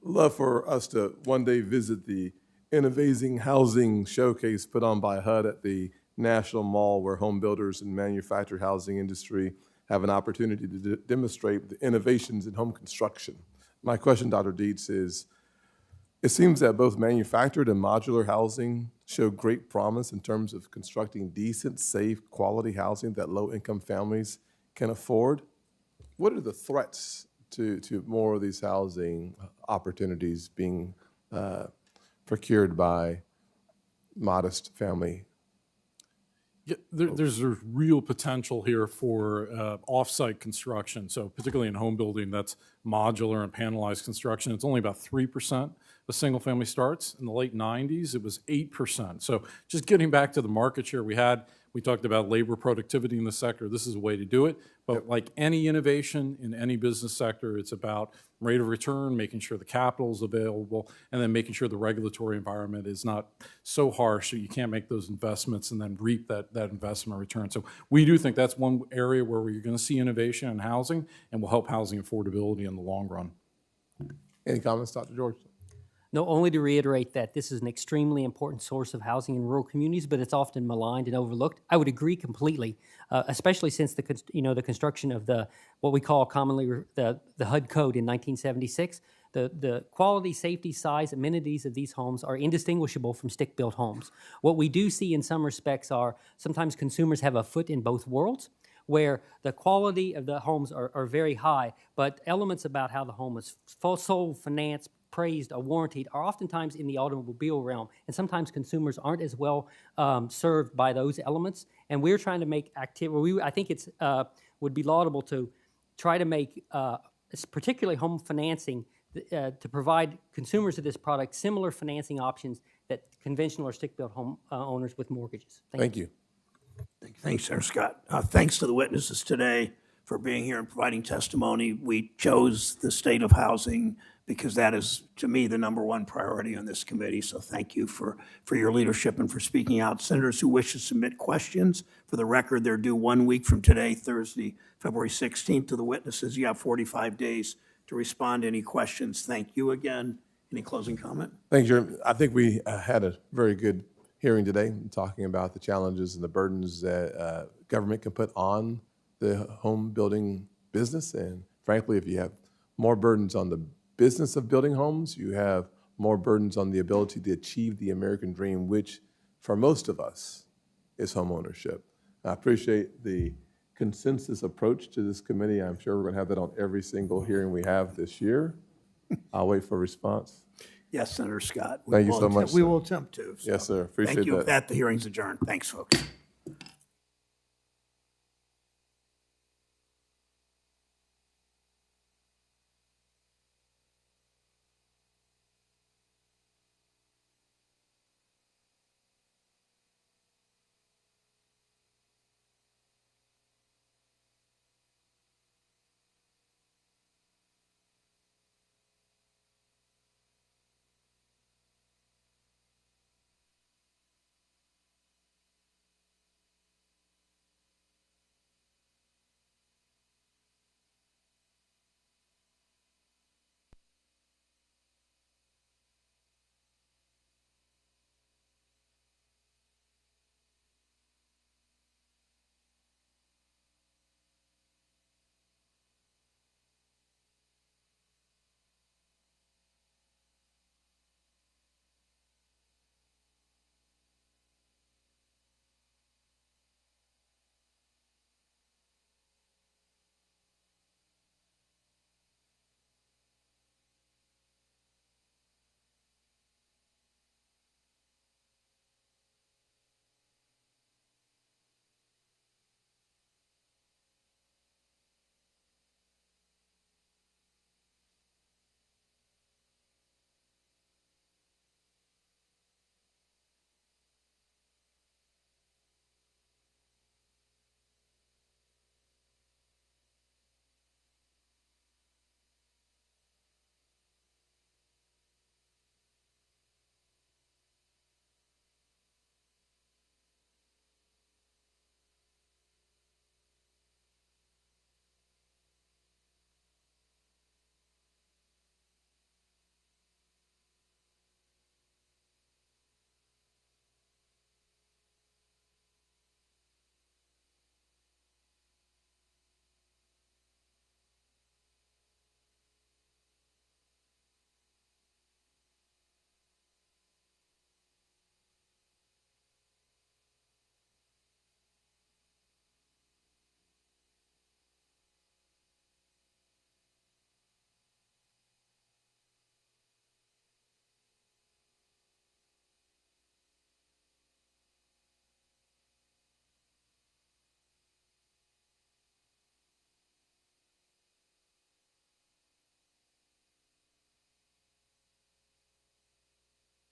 love for us to one day visit the Innovating Housing Showcase put on by HUD at the National Mall, where home builders and manufactured housing industry have an opportunity to demonstrate the innovations in home construction. My question, Dr. Dietz, is it seems that both manufactured and modular housing show great promise in terms of constructing decent, safe, quality housing that low-income families can afford. What are the threats to more of these housing opportunities being procured by modest family? Yeah, there's a real potential here for off-site construction. So particularly in home building, that's modular and panelized construction. It's only about 3% of single-family starts. In the late 90s, it was 8%. So just getting back to the market share we had, we talked about labor productivity in the sector. This is a way to do it. But like any innovation in any business sector, it's about rate of return, making sure the capital is available, and then making sure the regulatory environment is not so harsh that you can't make those investments and then reap that investment return. So we do think that's one area where we're going to see innovation in housing and will help housing affordability in the long run. Any comments, Dr. George? No, only to reiterate that this is an extremely important source of housing in rural communities, but it's often maligned and overlooked. I would agree completely, especially since the construction of what we call commonly the HUD code in 1976. The quality, safety, size, amenities of these homes are indistinguishable from stick-built homes. What we do see in some respects are sometimes consumers have a foot in both worlds, where the quality of the homes are very high, but elements about how the home is sold, financed, praised, or warranted are oftentimes in the automobile realm, and sometimes consumers aren't as well served by those elements. And we're trying to make activity. I think it's would be laudable to try to make, particularly home financing, to provide consumers of this product similar financing options that conventional or stick-built home owners with mortgages. Thank you. Thanks, Senator Scott. Thanks to the witnesses today for being here and providing testimony. We chose the state of housing because that is, to me, the #1 priority on this committee. So thank you for your leadership and for speaking out. Senators who wish to submit questions, for the record, they're due 1 week from today, Thursday, February 16th, to the witnesses. You have 45 days to respond to any questions. Thank you again. Any closing comment? Thank you, Jeremy. I think we had a very good hearing today, talking about the challenges and the burdens that government can put on the home building business. And frankly, if you have more burdens on the business of building homes, you have more burdens on the ability to achieve the American dream, which for most of us is home ownership. I appreciate the consensus approach to this committee. I'm sure we're going to have that on every single hearing we have this year. I'll wait for a response. Yes, Senator Scott. Thank you so much, We sir. will attempt to. Yes, sir. Appreciate Thank you. that. That the hearing's adjourned. Thanks, folks.